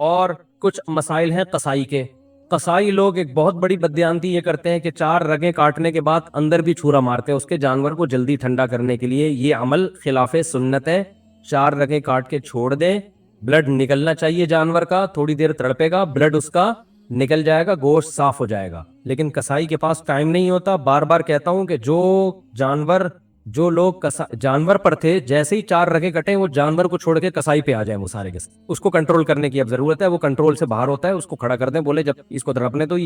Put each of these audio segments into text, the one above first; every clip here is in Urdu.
اور کچھ مسائل ہیں قصائی کے. قصائی لوگ ایک بہت بڑی بددیانتی یہ کرتے ہیں کہ 4 رگیں کاٹنے کے بعد اندر بھی چھرا مارتے ہیں اس کے جانور کو جلدی ٹھنڈا کرنے کے لیے. یہ عمل خلاف سنت ہے. 4 رگیں کاٹ کے چھوڑ دیں, بلڈ نکلنا چاہیے جانور کا, تھوڑی دیر تڑپے گا, بلڈ اس کا نکل جائے گا, گوشت صاف ہو جائے گا. لیکن قصائی کے پاس ٹائم نہیں ہوتا. بار بار کہتا ہوں کہ جو لوگ جانور پر تھے, جیسے ہی 4 رگیں کٹے وہ جانور کو چھوڑ کے قصائی پہ آ جائیں, وہ سارے کے اس کو کنٹرول کرنے کی اب ضرورت ہے. وہ کنٹرول سے باہر ہوتا ہے, اس کو کھڑا کر دیں, بولے جب اس کو تڑپنے تو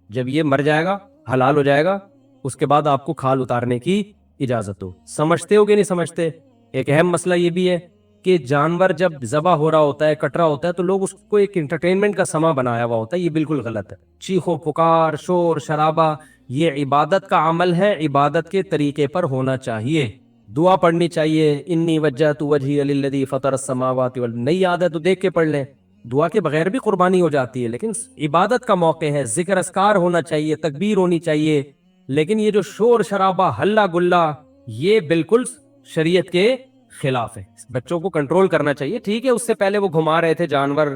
جب یہ مر جائے گا, حلال ہو جائے گا, اس کے بعد آپ کو کھال اتارنے کی اجازت ہو. سمجھتے ہو کہ نہیں سمجھتے؟ ایک اہم مسئلہ یہ بھی ہے کہ جانور جب ذبح ہو رہا ہوتا ہے, کٹ رہا ہوتا ہے, تو لوگ اس کو ایک انٹرٹینمنٹ کا سما بنایا ہوا ہوتا ہے. یہ بالکل غلط ہے. چیخو پکار, شور شرابہ, یہ عبادت کا عمل ہے, عبادت کے طریقے پر ہونا چاہیے. دعا پڑھنی چاہیے, انی وجہت وجہی للذی فطر السماوات والارض. نہیں یاد ہے تو دیکھ کے پڑھ لیں. دعا کے بغیر بھی قربانی ہو جاتی ہے, لیکن عبادت کا موقع ہے, ذکر اذکار ہونا چاہیے, تکبیر ہونی چاہیے. لیکن یہ جو شور شرابہ, ہلہ گلا, یہ بالکل شریعت کے خلاف ہے. بچوں کو کنٹرول کرنا چاہیے. ٹھیک ہے, اس سے پہلے وہ گھما رہے تھے جانور,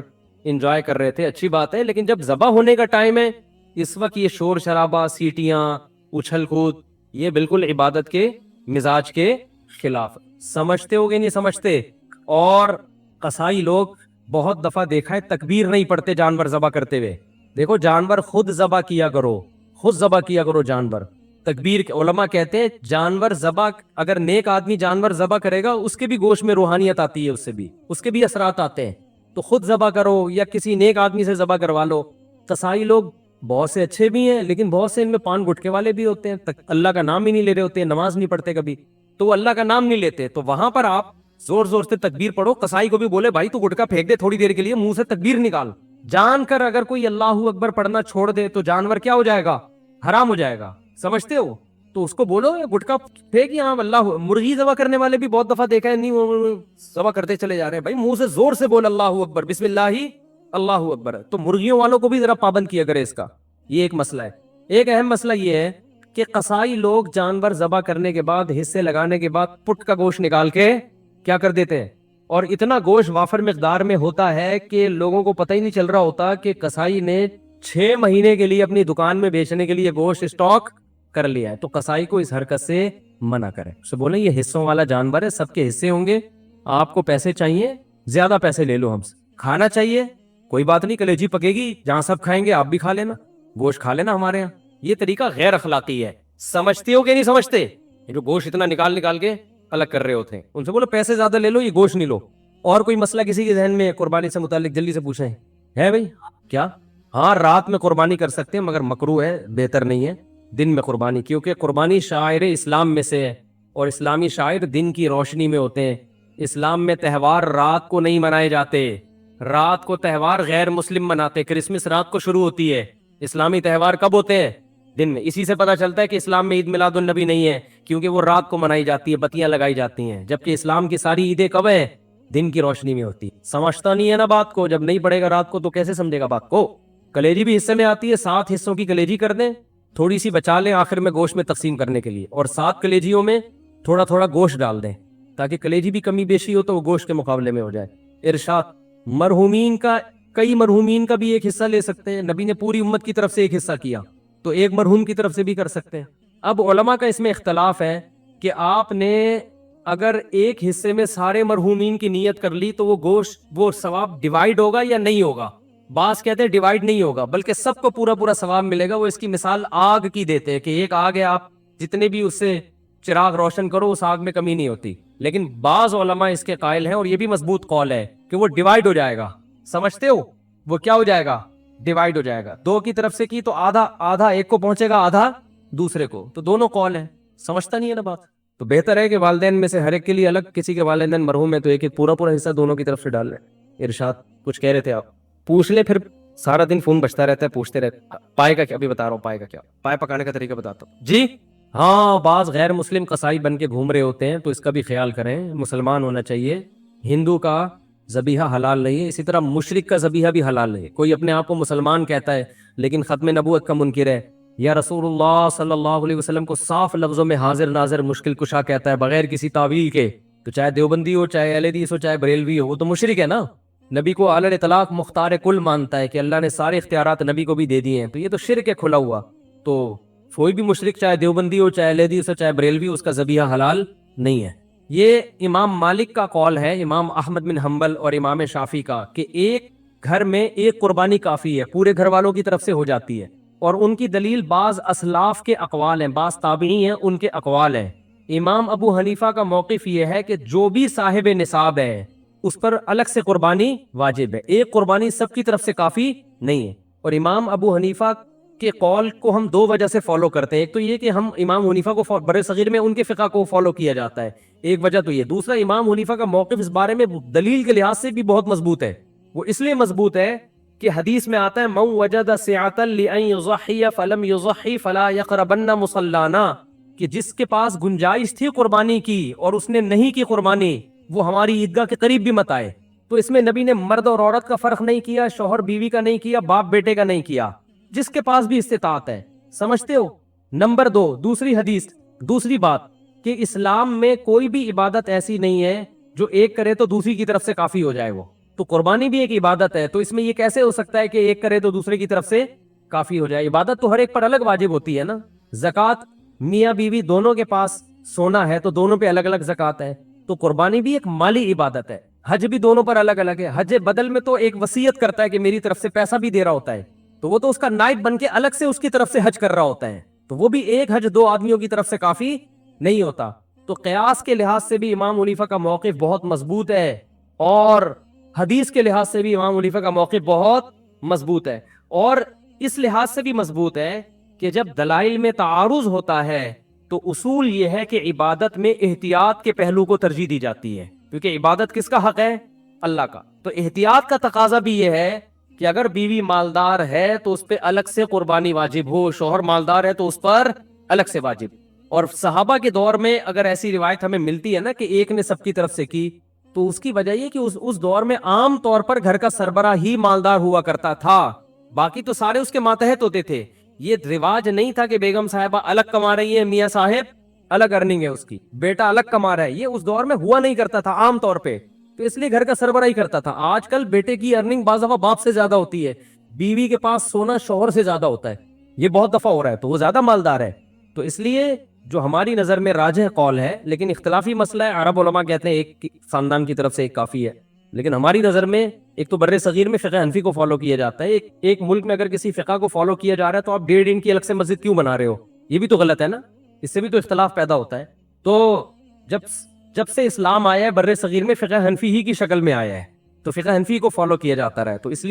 انجوائے کر رہے تھے, اچھی بات ہے, لیکن جب ذبح ہونے کا ٹائم ہے, اس وقت یہ شور شرابہ, سیٹیاں, اچھل کود, یہ بالکل عبادت کے مزاج کے خلاف. سمجھتے ہو گے نہیں سمجھتے؟ اور قصائی لوگ بہت دفعہ دیکھا ہے تکبیر نہیں پڑھتے جانور ذبح کرتے ہوئے. دیکھو جانور خود ذبح کیا کرو, خود ذبح کیا کرو جانور. تکبیر علماء کہتے ہیں جانور ذبح, اگر نیک آدمی جانور ذبح کرے گا اس کے بھی گوشت میں روحانیت آتی ہے, اس کے بھی اثرات آتے ہیں. تو خود ذبح کرو یا کسی نیک آدمی سے ذبح کروا لو. قصائی لوگ بہت سے اچھے بھی ہیں, لیکن بہت سے ان میں پان گٹکے والے بھی ہوتے ہیں, اللہ کا نام ہی نہیں لے رہے ہوتے ہیں, نماز نہیں پڑھتے کبھی, تو وہ اللہ کا نام نہیں لیتے. تو وہاں پر آپ زور زور سے تکبیر پڑھو. قصائی کو بھی بولے بھائی تو گٹکا پھینک دے تھوڑی دیر کے لیے, منہ سے تکبیر نکال. جان کر اگر کوئی اللہ اکبر پڑھنا چھوڑ دے تو جانور کیا ہو جائے گا؟ حرام ہو جائے گا. سمجھتے ہو؟ تو اس کو بولو گٹکا پھینک, یہاں اللہ. مرغی ذبح کرنے والے بھی بہت دفعہ دیکھا ہے, نہیں وہ ذبح کرتے چلے جا رہے ہیں. بھائی منہ سے زور سے بول اللہ اکبر, بسم اللہ اللہ اکبر. تو مرغیوں والوں کو بھی ذرا پابند کیا کرے اس کا. یہ ایک مسئلہ ہے. ایک اہم مسئلہ یہ ہے کہ قصائی لوگ جانور ذبح کرنے کے بعد, حصے لگانے کے بعد, پٹ کا گوشت نکال کے کیا کر دیتے ہیں, اور اتنا گوشت وافر مقدار میں ہوتا ہے کہ لوگوں کو پتہ ہی نہیں چل رہا ہوتا کہ قصائی نے 6 مہینے کے لیے اپنی دکان میں بیچنے کے لیے گوشت اسٹاک کر لیا ہے. تو قصائی کو اس حرکت سے منع کریں, اسے بولیں یہ حصوں والا جانور ہے, سب کے حصے ہوں گے, آپ کو پیسے چاہیے زیادہ پیسے لے لو ہم سے. کھانا چاہیے کوئی بات نہیں, کلیجی پکے گی, جہاں سب کھائیں گے آپ بھی کھا لینا, گوشت کھا لینا ہمارے یہاں. یہ طریقہ غیر اخلاقی ہے. سمجھتے ہو کہ نہیں سمجھتے؟ یہ جو گوشت اتنا نکال کے الگ کر رہے ہوتے ہیں, ان سے بولو پیسے زیادہ لے لو, یہ گوشت نہیں لو. اور کوئی مسئلہ کسی کے ذہن میں قربانی سے متعلق جلدی سے پوچھیں. ہے بھائی کیا؟ ہاں رات میں قربانی کر سکتے ہیں, مگر مکروہ ہے, بہتر نہیں ہے دن میں قربانی, کیونکہ قربانی شاعر اسلام میں سے ہے, اور اسلامی شاعر دن کی روشنی میں ہوتے ہیں. اسلام میں تہوار رات کو نہیں منائے جاتے, رات کو تہوار غیر مسلم مناتے. کرسمس رات کو شروع ہوتی ہے, اسلامی تہوار کب ہوتے ہیں؟ دن میں. اسی سے پتہ چلتا ہے کہ اسلام میں عید میلاد النبی نہیں ہے, کیونکہ وہ رات کو منائی جاتی ہے, بتیاں لگائی جاتی ہیں, جبکہ اسلام کی ساری عیدیں کب ہیں؟ دن کی روشنی میں ہوتی. سمجھتا نہیں ہے نا بات کو؟ جب نہیں پڑے گا رات کو تو کیسے سمجھے گا بات کو؟ کلیجی بھی حصے میں آتی ہے, 7 حصوں کی کلیجی کر دیں, تھوڑی سی بچا لیں آخر میں گوشت میں تقسیم کرنے کے لیے, اور 7 کلیجیوں میں تھوڑا تھوڑا گوشت ڈال دیں, تاکہ کلیجی بھی کمی بیشی ہو تو وہ گوشت کے مقابلے میں ہو جائے. ارشاد. کئی مرحومین کا بھی ایک حصہ لے سکتے ہیں. نبی نے پوری امت کی طرف سے ایک حصہ کیا, تو ایک مرحوم کی طرف سے بھی کر سکتے ہیں. اب علماء کا اس میں اختلاف ہے کہ آپ نے اگر ایک حصے میں سارے مرحومین کی نیت کر لی تو وہ گوشت, وہ ثواب ڈیوائیڈ ہوگا یا نہیں ہوگا. بعض کہتے ہیں ڈیوائیڈ نہیں ہوگا, بلکہ سب کو پورا پورا ثواب ملے گا. وہ اس کی مثال آگ کی دیتے ہیں کہ ایک آگ ہے, آپ جتنے بھی اس سے چراغ روشن کرو اس آگ میں کمی نہیں ہوتی. لیکن بعض علماء اس کے قائل ہیں, اور یہ بھی مضبوط قول ہے, کہ وہ ڈیوائیڈ ہو جائے گا. سمجھتے ہو؟ وہ کیا ہو جائے گا؟ ڈیوائیڈ ہو جائے گا. 2 کی طرف سے کی تو آدھا ایک کو پہنچے گا, آدھا دوسرے کو. تو دونوں قول ہیں. سمجھتا نہیں ہے نا بات؟ تو بہتر ہے کہ والدین میں سے ہر ایک کے لیے الگ, کسی کے والدین مرحوم ہے تو ایک پورا حصہ دونوں کی طرف سے ڈال لیں. ارشاد. کچھ کہہ رہے تھے آپ؟ پوچھ لے, پھر سارا دن فون بجتا رہتا ہے, پوچھتے رہتے. پائے کا کیا؟ ابھی بتا رہا ہوں پائے کا کیا, پائے پکانے کا طریقہ بتاتا ہوں جی. ہاں بعض غیر مسلم قصائی بن کے گھوم رہے ہوتے ہیں, تو اس کا بھی خیال کریں. مسلمان ہونا چاہیے. ہندو کا ذبیحہ حلال نہیں ہے, اسی طرح مشرک کا ذبیحہ بھی حلال نہیں ہے. کوئی اپنے آپ کو مسلمان کہتا ہے لیکن ختم نبوت کا منکر ہے, یا رسول اللہ صلی اللہ علیہ وسلم کو صاف لفظوں میں حاضر ناظر مشکل کشا کہتا ہے بغیر کسی تعویل کے, تو چاہے دیوبندی ہو, چاہے اہل حدیث ہو, چاہے بریلوی ہو, وہ تو مشرک ہے نا. نبی کو علی الاطلاق مختار کل مانتا ہے کہ اللہ نے سارے اختیارات نبی کو بھی دے دیے ہیں، تو یہ تو شرک ہے کھلا ہوا. تو کوئی بھی مشرک چاہے دیوبندی ہو، چاہے اہل حدیث ہو، چاہے بریلوی، اس کا ذبیحہ حلال نہیں ہے. یہ امام مالک کا قول ہے، امام احمد بن حنبل اور امام شافعی کا، کہ ایک گھر میں ایک قربانی کافی ہے، پورے گھر والوں کی طرف سے ہو جاتی ہے. اور ان کی دلیل بعض اسلاف کے اقوال ہیں، بعض تابعی ہیں ان کے اقوال ہیں. امام ابو حنیفہ کا موقف یہ ہے کہ جو بھی صاحب نصاب ہے اس پر الگ سے قربانی واجب ہے، ایک قربانی سب کی طرف سے کافی نہیں ہے. اور امام ابو حنیفہ کے قول کو ہم دو وجہ سے فالو کرتے ہیں. ایک تو یہ کہ ہم امام حنیفہ کو بر صغیر میں ان کے فقہ کو فالو کیا جاتا ہے، ایک وجہ تو یہ. دوسرا، امام حنیفہ کا موقف اس بارے میں دلیل کے لحاظ سے بھی بہت مضبوط ہے. وہ اس لیے مضبوط ہے کہ حدیث میں آتا ہے من وجد سعۃ لأن یضحی فلم یضحی فلا یقربن مصلانا، کہ جس کے پاس گنجائش تھی قربانی کی اور اس نے نہیں کی قربانی، وہ ہماری عیدگاہ کے قریب بھی مت آئے. تو اس میں نبی نے مرد اور عورت کا فرق نہیں کیا، شوہر بیوی کا نہیں کیا، باپ بیٹے کا نہیں کیا، جس کے پاس بھی استطاعت ہے. سمجھتے ہو؟ نمبر 2، دوسری حدیث، دوسری بات کہ اسلام میں کوئی بھی عبادت ایسی نہیں ہے جو ایک کرے تو دوسری کی طرف سے کافی ہو جائے. وہ تو قربانی بھی ایک عبادت ہے، تو اس میں یہ کیسے ہو سکتا ہے کہ ایک کرے تو دوسرے کی طرف سے کافی ہو جائے؟ عبادت تو ہر ایک پر الگ واجب ہوتی ہے نا. زکوٰۃ میاں بیوی دونوں کے پاس سونا ہے تو دونوں پہ الگ الگ زکوٰۃ ہے. تو قربانی بھی ایک مالی عبادت ہے. حج بھی دونوں پر الگ الگ ہے. حج بدل میں تو ایک وصیت کرتا ہے کہ میری طرف سے پیسہ بھی دے رہا ہوتا ہے، تو وہ تو اس کا نائب بن کے الگ سے اس کی طرف سے حج کر رہا ہوتا ہے. تو وہ بھی ایک حج دو آدمیوں کی طرف سے کافی نہیں ہوتا. تو قیاس کے لحاظ سے بھی امام حنیفہ کا موقف بہت مضبوط ہے، اور حدیث کے لحاظ سے بھی امام حنیفہ کا موقف بہت مضبوط ہے. اور اس لحاظ سے بھی مضبوط ہے کہ جب دلائل میں تعارض ہوتا ہے تو اصول یہ ہے کہ عبادت میں احتیاط کے پہلو کو ترجیح دی جاتی ہے، کیونکہ عبادت کس کا حق ہے؟ اللہ کا. تو احتیاط کا تقاضا بھی یہ ہے کہ اگر بیوی مالدار ہے تو اس پہ الگ سے قربانی واجب ہو، شوہر مالدار ہے تو اس پر الگ سے واجب. اور صحابہ کے دور میں اگر ایسی روایت ہمیں ملتی ہے نا کہ ایک نے سب کی طرف سے کی، تو اس کی وجہ یہ کہ اس دور میں عام طور پر گھر کا سربراہ ہی مالدار ہوا کرتا تھا، باقی تو سارے اس کے ماتحت ہوتے تھے. یہ رواج نہیں تھا کہ بیگم صاحبہ الگ کما رہی ہے، میاں صاحب الگ ارننگ ہے اس کی، بیٹا الگ کما رہا ہے. یہ اس دور میں ہوا نہیں کرتا تھا عام طور پہ، تو اس لیے گھر کا سربراہ ہی کرتا تھا. آج کل بیٹے کی ارننگ بعض دفعہ باپ سے زیادہ ہوتی ہے، بیوی کے پاس سونا شوہر سے زیادہ ہوتا ہے، یہ بہت دفعہ ہو رہا ہے، تو وہ زیادہ مالدار ہے. تو اس لیے جو ہماری نظر میں راجح قول ہے، لیکن اختلافی مسئلہ ہے، عرب علماء کہتے ہیں ایک خاندان کی طرف سے ایک کافی ہے، لیکن ہماری نظر میں ایک تو بر صغیر میں فقہ حنفی کو فالو کیا جاتا ہے. ایک ملک میں اگر کسی فقہ کو فالو کیا جا رہا ہے تو آپ 1.5 انچ کی الگ سے مسجد کیوں بنا رہے ہو؟ یہ بھی تو غلط ہے نا، اس سے بھی تو اختلاف پیدا ہوتا ہے. تو جب سے اسلام آیا ہے بر صغیر میں فقہ حنفی ہی کی شکل میں آیا ہے، تو فقہ حنفی کو فالو کیا جاتا رہا ہے. تو اس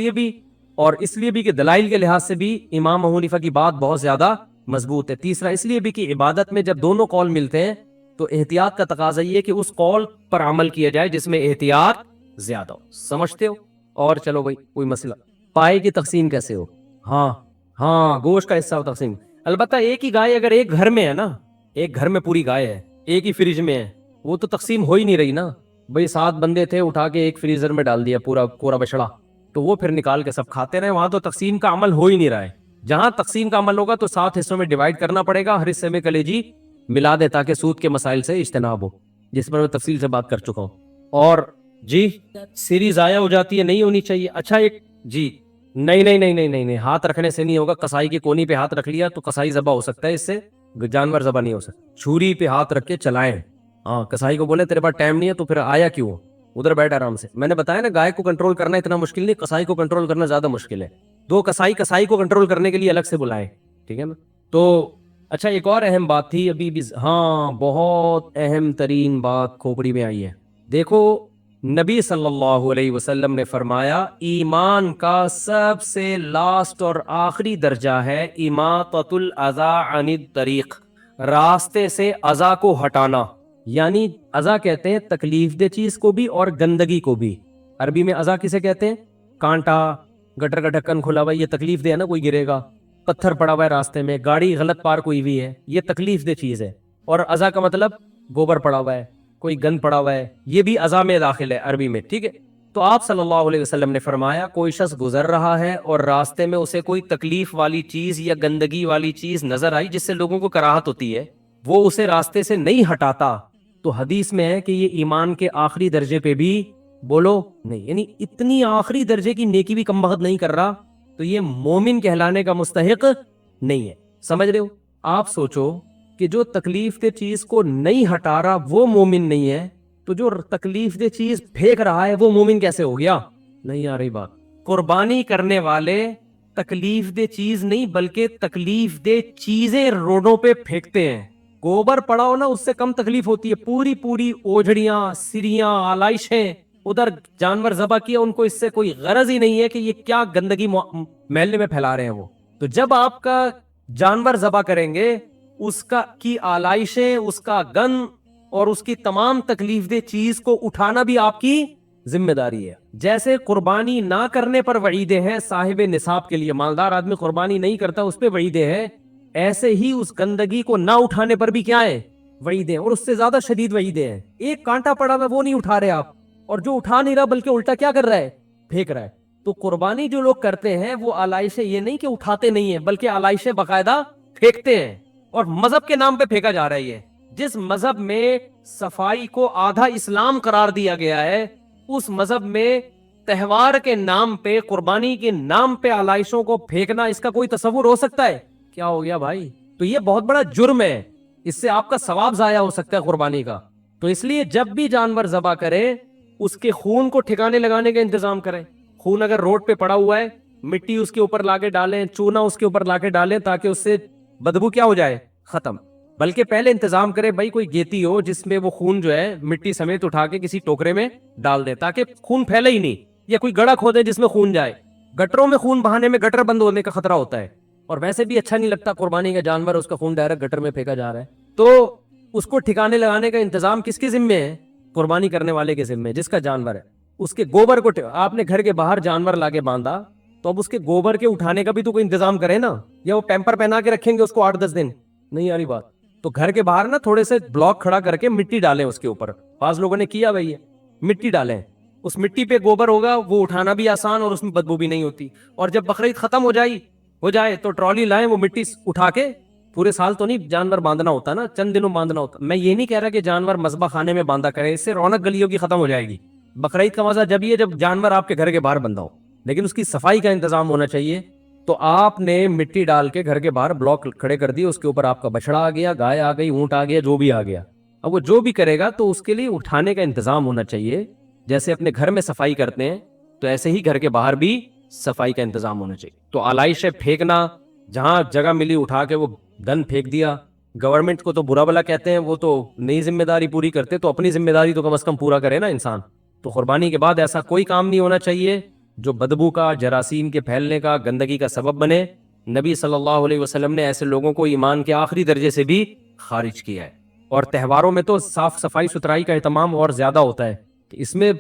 لیے بھی کہ دلائل کے لحاظ سے بھی امام ابو حنیفہ کی بات بہت زیادہ مضبوط ہے. تیسرا اس لیے بھی کہ عبادت میں جب دونوں قول ملتے ہیں تو احتیاط کا تقاضا یہ ہے کہ اس قول پر عمل کیا جائے جس میں احتیاط زیادہ ہو. سمجھتے ہو؟ اور چلو بھائی کوئی مسئلہ، پائے کی تقسیم کیسے ہو؟ ہاں گوشت کا حصہ ہو تقسیم. البتہ ایک ہی گائے اگر ایک گھر میں ہے نا، ایک گھر میں پوری گائے ہے، ایک ہی فریج میں ہے، وہ تو تقسیم ہو ہی نہیں رہی نا. بھائی 7 بندے تھے، اٹھا کے ایک فریزر میں ڈال دیا پورا بچڑا، تو وہ پھر نکال کے سب کھاتے رہے، وہاں تو تقسیم کا عمل ہو ہی نہیں رہا ہے. جہاں تقسیم کا عمل ہوگا تو 7 حصوں میں ڈیوائیڈ کرنا پڑے گا، ہر حصے میں کلیجی ملا دے تاکہ سود کے مسائل سے اجتناب ہو، جس پر میں تفصیل سے بات کر چکا ہوں. اور جی سیری ضائع ہو جاتی ہے، نہیں ہونی چاہیے. اچھا ایک جی نہیں، ہاتھ رکھنے سے نہیں ہوگا. کسائی کی کونی پہ ہاتھ رکھ لیا تو کسائی ذبح ہو سکتا ہے، اس سے جانور ذبح نہیں ہو سکتا. چھری پہ ہاتھ رکھ کے چلائیں. ہاں کسائی کو بولے تیرے پاس ٹائم نہیں ہے تو پھر آیا کیوں، ادھر بیٹھ آرام سے. میں نے بتایا نا گائے کو کنٹرول کرنا اتنا مشکل نہیں، کسائی کو کنٹرول کرنا زیادہ مشکل ہے. 2 کسائی کو کنٹرول کرنے کے لیے الگ سے بلائیں، ٹھیک ہے نا. تو اچھا ایک اور اہم بات تھی ابھی بھی، ہاں بہت اہم ترین بات کھوپڑی میں آئی ہے. دیکھو نبی صلی اللہ علیہ وسلم نے فرمایا ایمان کا سب سے لاسٹ اور آخری درجہ ہے اماطۃ الاذی عن الطریق، راستے سے اذی کو ہٹانا. یعنی اذی کہتے ہیں تکلیف دہ چیز کو بھی اور گندگی کو بھی. عربی میں اذی کسے کہتے ہیں؟ کانٹا، گٹر کا ڈھکن کھلا ہوا ہے، یہ تکلیف دہ ہے نا، کوئی گرے گا، پتھر پڑا ہوا ہے راستے میں، گاڑی غلط پارک ہوئی ہوئی ہے، یہ تکلیف دہ چیز ہے. اور اذی کا مطلب گوبر پڑا ہوا ہے، کوئی گند پڑا ہوا ہے، یہ بھی اذی میں داخل ہے عربی میں، ٹھیک ہے. تو آپ صلی اللہ علیہ وسلم نے فرمایا کوئی شخص گزر رہا ہے اور راستے میں اسے کوئی تکلیف والی چیز یا گندگی والی چیز نظر آئی جس سے لوگوں کو کراہت ہوتی ہے، وہ اسے راستے سے نہیں ہٹاتا، تو حدیث میں ہے کہ یہ ایمان کے آخری درجے پہ بھی بولو نہیں، یعنی اتنی آخری درجے کی نیکی بھی کم بخت نہیں کر رہا تو یہ مومن کہلانے کا مستحق نہیں ہے. سمجھ رہے ہو؟ آپ سوچو کہ جو تکلیف دہ چیز کو نہیں ہٹا رہا وہ مومن نہیں ہے، تو جو تکلیف دہ چیز پھینک رہا ہے وہ مومن کیسے ہو گیا؟ نہیں آ رہی بات. قربانی کرنے والے تکلیف دہ چیز نہیں بلکہ تکلیف دہ چیزیں روڈوں پہ پھینکتے ہیں. گوبر پڑا ہو نا اس سے کم تکلیف ہوتی ہے، پوری پوری اوجھڑیاں، سریاں، آلائشیں، ادھر جانور ذبح کیا، ان کو اس سے کوئی غرض ہی نہیں ہے کہ یہ کیا گندگی محلے میں پھیلا رہے ہیں وہ. تو جب آپ کا جانور ذبح کریں گے اس کا کی آلائشیں، اس کا گن اور اس کی تمام تکلیف دہ چیز کو اٹھانا بھی آپ کی ذمہ داری ہے. جیسے قربانی نہ کرنے پر وعیدیں ہیں صاحب نصاب کے لیے، مالدار آدمی قربانی نہیں کرتا اس پہ وعیدیں ہیں، ایسے ہی اس گندگی کو نہ اٹھانے پر بھی کیا ہے؟ وعیدیں، اور اس سے زیادہ شدید وعیدیں ہیں. ایک کانٹا پڑا ہوا وہ نہیں اٹھا رہے آپ، اور جو اٹھا نہیں رہا بلکہ الٹا کیا کر رہا ہے؟ پھینک رہا ہے. تو قربانی جو لوگ کرتے ہیں وہ آلائشیں یہ نہیں کہ اٹھاتے نہیں ہیں بلکہ آلائشیں باقاعدہ پھینکتے ہیں، اور مذہب کے نام پہ پھینکا جا رہا ہے. یہ جس مذہب میں صفائی کو آدھا اسلام قرار دیا گیا ہے، اس مذہب میں تہوار کے نام پہ، قربانی کے نام پہ آلائشوں کو پھینکنا، اس کا کوئی تصور ہو سکتا ہے؟ کیا ہو گیا بھائی؟ تو یہ بہت بڑا جرم ہے، اس سے آپ کا ثواب ضائع ہو سکتا ہے قربانی کا. تو اس لیے جب بھی جانور ذبح کرے اس کے خون کو ٹھکانے لگانے کا انتظام کریں. خون اگر روڈ پہ پڑا ہوا ہے، مٹی اس کے اوپر لا کے ڈالیں، چونا اس کے اوپر لا کے ڈالیں تاکہ اس سے بدبو کیا ہو جائے؟ ختم. بلکہ پہلے انتظام کرے بھائی کوئی گیتی ہو جس میں وہ خون جو ہے مٹی سمیت اٹھا کے کسی ٹوکرے میں ڈال دے تاکہ خون پھیلے ہی نہیں، یا کوئی گڑھا کھودے جس میں خون جائے. گٹروں میں خون بہانے میں گٹر بند ہونے کا خطرہ ہوتا ہے، اور ویسے بھی اچھا نہیں لگتا قربانی کا جانور اس کا خون ڈائریکٹ گٹر میں پھینکا جا رہا ہے. تو اس کو ٹھکانے لگانے کا انتظام کس کے ذمے ہے؟ قربانی کرنے والے کے ذمے، جس کا جانور ہے. اس کے گوبر کو آپ نے گھر کے باہر جانور لا کے باندھا تو اب اس کے گوبر کے اٹھانے کا بھی تو کوئی انتظام کرے نا، یا وہ پیمپر پہنا کے رکھیں گے اس کو 8-10 دن؟ نہیں آ رہی بات. تو گھر کے باہر نا تھوڑے سے بلاک کھڑا کر کے مٹی ڈالیں اس کے اوپر. بعض لوگوں نے کیا بھائی، مٹی ڈالیں، اس مٹی پہ گوبر ہوگا، وہ اٹھانا بھی آسان اور اس میں بدبو بھی نہیں ہوتی. اور جب بقرعید ختم ہو جائے تو ٹرالی لائیں، وہ مٹی اٹھا کے، پورے سال تو نہیں جانور باندھنا ہوتا نا، چند دنوں باندھنا ہوتا. میں یہ نہیں کہہ رہا کہ جانور مذبح خانے میں باندھا کریں، اس سے رونق گلیوں کی ختم ہو جائے گی. بقرعید کا مزہ جب یہ جب جانور آپ کے گھر کے باہر بندھا ہو، لیکن اس کی صفائی کا انتظام ہونا چاہیے. تو آپ نے مٹی ڈال کے گھر کے باہر بلاک کھڑے کر دیے، اس کے اوپر آپ کا بچڑا آ گیا، گائے آ گئی، اونٹ آ گیا، جو بھی آ گیا. اب وہ جو بھی کرے گا تو اس کے لیے اٹھانے کا انتظام ہونا چاہیے. جیسے اپنے گھر میں صفائی کرتے ہیں تو ایسے ہی گھر کے باہر بھی صفائی کا انتظام ہونا چاہیے. تو آلائشیں پھینکنا، جہاں جگہ ملی اٹھا کے وہ گن پھینک دیا. گورنمنٹ کو تو برا بلا کہتے ہیں، وہ تو نئی ذمہ داری پوری کرتے، تو اپنی ذمہ داری تو کم از کم پورا کرے نا انسان. تو قربانی کے بعد ایسا کوئی کام نہیں ہونا چاہیے جو بدبو کا، جراثیم کے پھیلنے کا، گندگی کا سبب بنے. نبی صلی اللہ علیہ وسلم نے ایسے لوگوں کو ایمان کے آخری درجے سے بھی خارج کیا ہے. اور تہواروں میں تو صاف صفائی ستھرائی کا اہتمام اور زیادہ ہوتا ہے. اس میں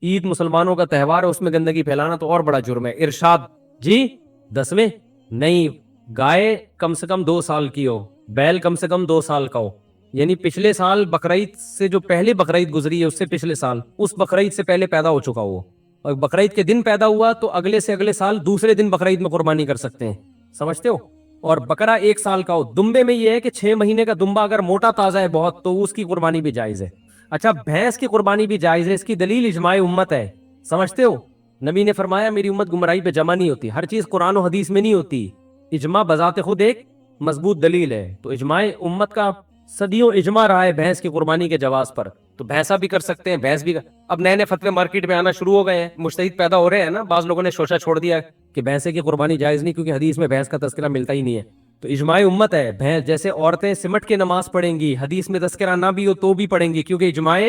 عید مسلمانوں کا تہوار ہے، اس میں گندگی پھیلانا تو اور بڑا جرم ہے. ارشاد جی 10ویں نہیں، گائے کم سے کم 2 سال کی ہو، بیل کم سے کم 2 سال کا ہو. یعنی پچھلے سال بقرعید سے جو پہلے بقرعید گزری ہے اس سے پچھلے سال اس بقرعید سے پہلے پیدا ہو چکا ہو، اور بقرعید کے دن پیدا ہوا تو اگلے سے اگلے سال دوسرے دن بقرعید میں قربانی کر سکتے ہیں. سمجھتے ہو؟ اور بکرا 1 سال کا ہو. دمبے میں یہ ہے کہ 6 مہینے کا دمبا اگر موٹا تازہ ہے بہت تو اس کی قربانی بھی جائز ہے. اچھا، بھینس کی قربانی بھی جائز ہے. اس کی دلیل اجماع امت ہے. سمجھتے ہو؟ نبی نے فرمایا میری امت گمراہی پہ جمع نہیں ہوتی. ہر چیز قرآن و حدیث میں نہیں ہوتی، اجماع بذات خود ایک مضبوط دلیل ہے. تو اجماع امت کا صدیوں اجماع رہا ہے بھینس کی قربانی کے جواز پر. تو بھینسا بھی کر سکتے ہیں، بھینس بھی اب نئے نئے فتوے مارکیٹ میں آنا شروع ہو گئے ہیں، مجتہد پیدا ہو رہے ہیں نا. بعض لوگوں نے شوشہ چھوڑ دیا کہ بھینسے کی قربانی جائز نہیں کیونکہ حدیث میں بھینس کا تذکرہ ملتا ہی نہیں ہے. تو اجماع امت ہے. بھینس جیسے عورتیں سمٹ کے نماز پڑھیں گی، حدیث میں تذکرہ نہ بھی ہو تو بھی پڑھیں گی کیونکہ اجماع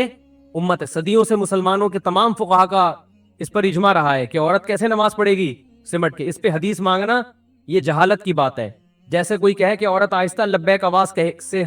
امت ہے. صدیوں سے مسلمانوں کے تمام فقہا کا اس پر اجماع رہا ہے کہ عورت کیسے نماز پڑھے گی؟ سمٹ کے. اس پہ حدیث مانگنا یہ جہالت کی بات ہے. جیسے کوئی کہے کہ عورت آہستہ لبیک آواز سے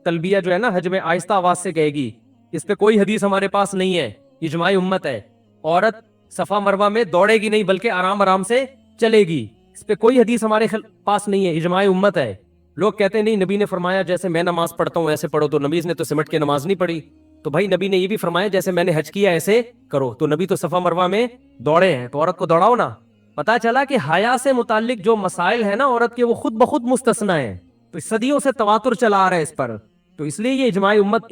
تلبیہ جو ہے نا حج میں آہستہ آواز سے کہے گی، اس پہ کوئی حدیث ہمارے پاس نہیں ہے. اجماع امت ہے. عورت صفا مروہ میں دوڑے گی نہیں بلکہ آرام آرام سے چلے گی، اس پہ کوئی حدیث ہمارے پاس نہیں ہے. اجماع امت ہے. لوگ کہتے ہیں نہیں نبی نے فرمایا جیسے میں نماز پڑھتا ہوں ایسے پڑھو، تو نبی نے تو سمٹ کے نماز نہیں پڑھی. تو بھائی نبی نے یہ بھی فرمایا جیسے میں نے حج کیا ایسے کرو، تو نبی تو صفا مروہ میں دوڑے ہیں، تو عورت کو دوڑاؤ نا. پتا چلا کہ حیا سے متعلق جو مسائل ہیں نا عورت کے، وہ خود بخود مستثنی ہیں. تو صدیوں سے تواتر چلا آ رہا ہے اس پر. تو اس لیے یہ اجماع امت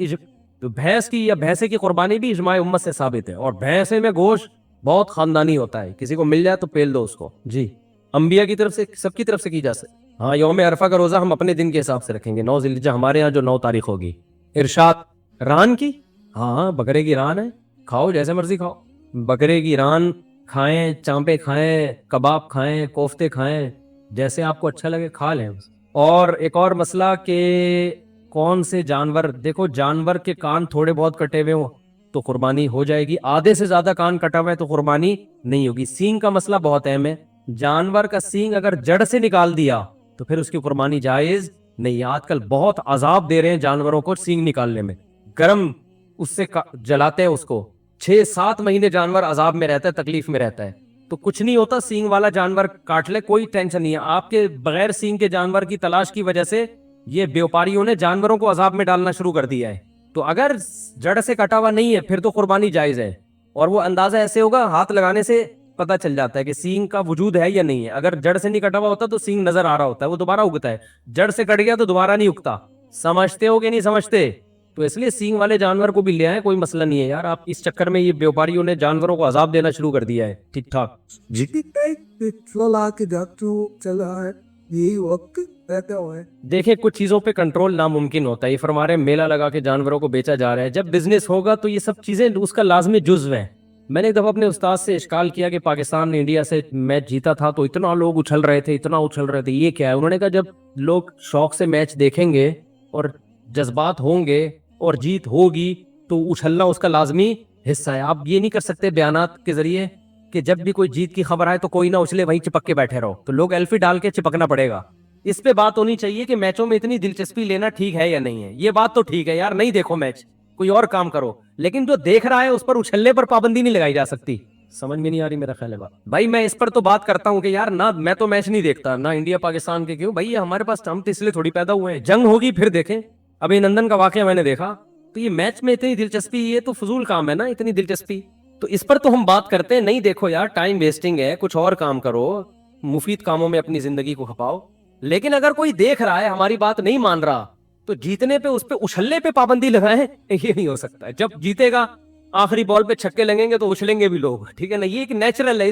تو بھینس کی یا بھینسے کی قربانی بھی اجماع امت سے ثابت ہے, اور بھینسے میں گوشت بہت خاندانی ہوتا ہے, کسی کو مل جائے تو پیل دو اس کو. جی, انبیاء کی طرف سے, سب کی طرف سے کی جا سکتی. ہاں, یوم عرفہ کا روزہ ہم اپنے دن کے حساب سے رکھیں گے, 9 ذی الحجہ ہمارے یہاں جو 9 تاریخ ہوگی. ارشاد ران کی, ہاں بکرے کی ران ہے, کھاؤ جیسے مرضی کھاؤ, بکرے کی ران کھائیں, چانپے کھائیں, کباب کھائیں, کوفتے کھائیں, جیسے آپ کو اچھا لگے کھا لیں. اور ایک اور مسئلہ کہ کون سے جانور, دیکھو جانور کے کان تھوڑے بہت کٹے ہوئے ہوں تو قربانی ہو جائے گی, آدھے سے زیادہ کان کٹا ہوا ہے تو قربانی نہیں ہوگی. سینگ کا مسئلہ بہت اہم ہے, جانور کا سینگ اگر جڑ سے نکال دیا تو پھر اس کی قربانی جائز نہیں. آج کل بہت عذاب دے رہے ہیں جانوروں کو سینگ نکالنے میں, گرم اس سے جلاتے ہیں اس کو, 6-7 مہینے جانور عذاب میں رہتا ہے, تکلیف میں رہتا ہے. تو کچھ نہیں ہوتا, سینگ والا جانور کاٹ لے, کوئی ٹینشن نہیں ہے. آپ کے بغیر سینگ کے جانور کی تلاش کی وجہ سے یہ بیوپاریوں نے جانوروں کو عذاب میں ڈالنا شروع کر دیا ہے. تو اگر جڑ سے کٹا ہوا نہیں ہے پھر تو قربانی جائز ہے, اور وہ اندازہ ایسے ہوگا ہاتھ لگانے سے پتہ چل جاتا ہے کہ سینگ کا وجود ہے یا نہیں ہے. اگر جڑ سے نہیں کٹا ہوا ہوتا تو سینگ نظر آ رہا ہوتا ہے, وہ دوبارہ اگتا ہے. جڑ سے کٹ گیا تو دوبارہ نہیں اگتا. سمجھتے ہو کہ نہیں سمجھتے؟ تو اس لیے سینگ والے جانور کو بھی لے آئیں, کوئی مسئلہ نہیں ہے یار. آپ اس چکر میں یہ بیوپاریوں نے جانوروں کو عذاب دینا شروع کر دیا ہے. ٹھیک ٹھاک جی لا کے ڈاکٹر چلا ہے یہی وقت رہتا ہے. دیکھیں, کچھ چیزوں پہ کنٹرول ناممکن ہوتا ہے. یہ فرما رہے ہیں میلہ لگا کے جانوروں کو بیچا جا رہا ہے. جب بزنس ہوگا تو یہ سب چیزیں اس کا لازمی جزو ہے. میں نے ایک دفعہ اپنے استاد سے اشکال کیا کہ پاکستان نے انڈیا سے میچ جیتا تھا تو اتنا لوگ اچھل رہے تھے, اتنا اچھل رہے تھے, یہ کیا ہے؟ انہوں نے کہا جب لوگ شوق سے میچ دیکھیں گے اور جذبات ہوں گے اور جیت ہوگی تو اچھلنا اس کا لازمی حصہ ہے. آپ یہ نہیں کر سکتے بیانات کے ذریعے کہ جب بھی کوئی جیت کی خبر آئے تو کوئی نہ اچھلے, وہیں چپک کے بیٹھے رہو. تو لوگ ایلفی ڈال کے چپکنا پڑے گا. اس پہ بات ہونی چاہیے کہ میچوں میں اتنی دلچسپی لینا ٹھیک ہے یا نہیں ہے. یہ بات تو ٹھیک ہے یار, نہیں دیکھو میچ, کوئی اور کام کرو, لیکن جو دیکھ رہا ہے اس پر اچھلنے پر پابندی نہیں لگائی جا سکتی. سمجھ میں نہیں آ رہی میرا خیال ہے بات بھائی. میں اس پر تو بات کرتا ہوں کہ یار نہ میں تو میچ نہیں دیکھتا, نہ انڈیا پاکستان کے, کیوں بھائی ہمارے پاس ہم تو اس لیے تھوڑی پیدا ہوئے ہیں. جنگ ہوگی پھر دیکھیں. ابھی نندن کا واقعہ میں نے دیکھا, تو یہ میچ میں اتنی دلچسپی, یہ تو فضول کام ہے نا اتنی دلچسپی. تو اس پر تو ہم بات کرتے ہیں. نہیں دیکھو یار, ٹائم ویسٹنگ ہے, کچھ اور کام کرو, مفید کاموں میں اپنی زندگی کو کھپاؤ. لیکن اگر کوئی دیکھ رہا ہے ہماری بات نہیں مان رہا تو جیتنے پہ, اس پہ اچھلنے پہ پابندی لگائیں, یہ نہیں ہو سکتا. جب جیتے گا آخری بال پہ چھکے لگیں گے تو اچھلیں گے بھی لوگ, ٹھیک ہے نا, یہ ایک نیچرل ہے.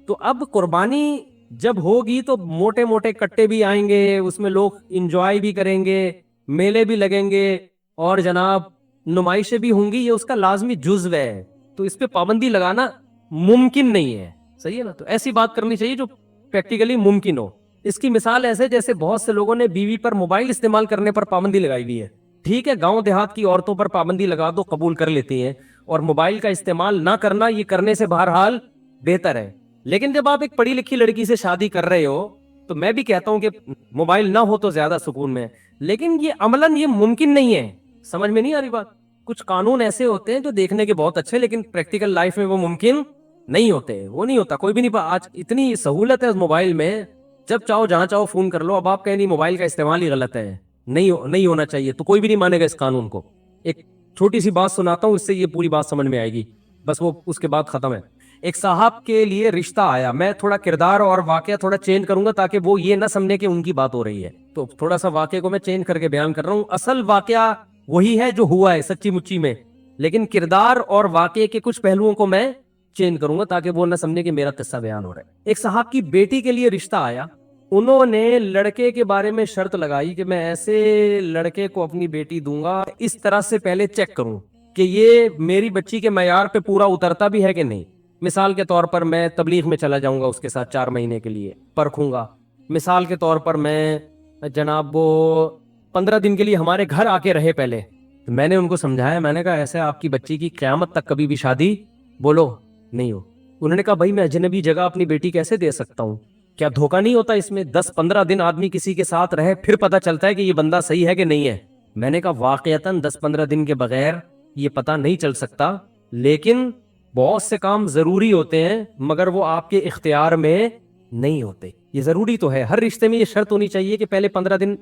تو اب قربانی جب ہوگی تو موٹے موٹے کٹے بھی آئیں گے, اس میں لوگ انجوائے بھی کریں گے, میلے بھی لگیں گے, اور جناب نمائشیں بھی ہوں گی. یہ اس کا لازمی جزو ہے, تو اس پہ پابندی لگانا ممکن نہیں ہے. صحیح ہے نا. تو ایسی بات کرنی چاہیے جو پریکٹیکلی ممکن ہو. اس کی مثال ایسے جیسے بہت سے لوگوں نے بیوی پر موبائل استعمال کرنے پر پابندی لگائی ہوئی ہے. ٹھیک ہے, گاؤں دیہات کی عورتوں پر پابندی لگا دو, قبول کر لیتی ہیں, اور موبائل کا استعمال نہ کرنا یہ کرنے سے بہرحال بہتر ہے. لیکن جب آپ ایک پڑھی لکھی لڑکی سے شادی کر رہے ہو تو میں بھی کہتا ہوں کہ موبائل نہ ہو تو زیادہ سکون میں, لیکن یہ عملاً یہ ممکن نہیں ہے. سمجھ میں نہیں آ رہی بات. کچھ قانون ایسے ہوتے ہیں جو دیکھنے کے بہت اچھے, لیکن پریکٹیکل لائف میں وہ ممکن نہیں ہوتے. وہ نہیں ہوتا, کوئی بھی نہیں. آج اتنی سہولت ہے موبائل میں, جب چاہو جہاں چاہو فون کر لو. اب آپ کہیں نہیں موبائل کا استعمال ہی غلط ہے, نہیں ہونا چاہیے, تو کوئی بھی نہیں مانے گا اس قانون کو. ایک چھوٹی سی بات سناتا ہوں, اس سے یہ پوری بات سمجھ میں آئے گی, بس وہ اس کے بعد ختم ہے. ایک صاحب کے لیے رشتہ آیا. میں تھوڑا کردار اور واقعہ تھوڑا چینج کروں گا تاکہ وہ یہ نہ سمجھے کہ ان کی بات ہو رہی ہے. تو تھوڑا سا واقعے کو میں چینج کر کے بیان کر رہا ہوں. اصل واقعہ وہی ہے جو ہوا ہے سچی مچی میں, لیکن کردار اور واقعے کے کچھ پہلوؤں کو میں چینج کروں گا تاکہ وہ نہ سمجھے کہ میرا قصہ بیان ہو رہا ہے. ایک صاحب کی بیٹی کے لیے رشتہ آیا. انہوں نے لڑکے کے بارے میں شرط لگائی کہ میں ایسے لڑکے کو اپنی بیٹی دوں گا, اس طرح سے پہلے چیک کروں کہ یہ میری بچی کے معیار پہ پورا اترتا بھی ہے کہ نہیں. مثال کے طور پر میں تبلیغ میں چلا جاؤں گا اس کے ساتھ 4 مہینے کے لیے, پرکھوں گا. مثال کے طور پر میں جناب وہ 15 دن کے لیے ہمارے گھر آ کے رہے پہلے. تو میں نے ان کو سمجھایا, میں نے کہا ایسے آپ کی بچی کی قیامت تک کبھی بھی شادی بولو نہیں ہو. انہوں نے کہا بھائی میں اجنبی جگہ اپنی بیٹی کیسے دے سکتا ہوں, کیا دھوکہ نہیں ہوتا اس میں؟ 10-15 دن آدمی کسی کے ساتھ رہے پھر پتہ چلتا ہے کہ یہ بندہ صحیح ہے کہ نہیں ہے. میں نے کہا واقعتاً 10-15 دن کے بغیر یہ پتہ نہیں چل سکتا, لیکن بہت سے کام ضروری ہوتے ہیں مگر وہ آپ کے اختیار میں نہیں ہوتے. یہ ضروری تو ہے, ہر رشتے میں یہ شرط ہونی چاہیے کہ پہلے 15 دن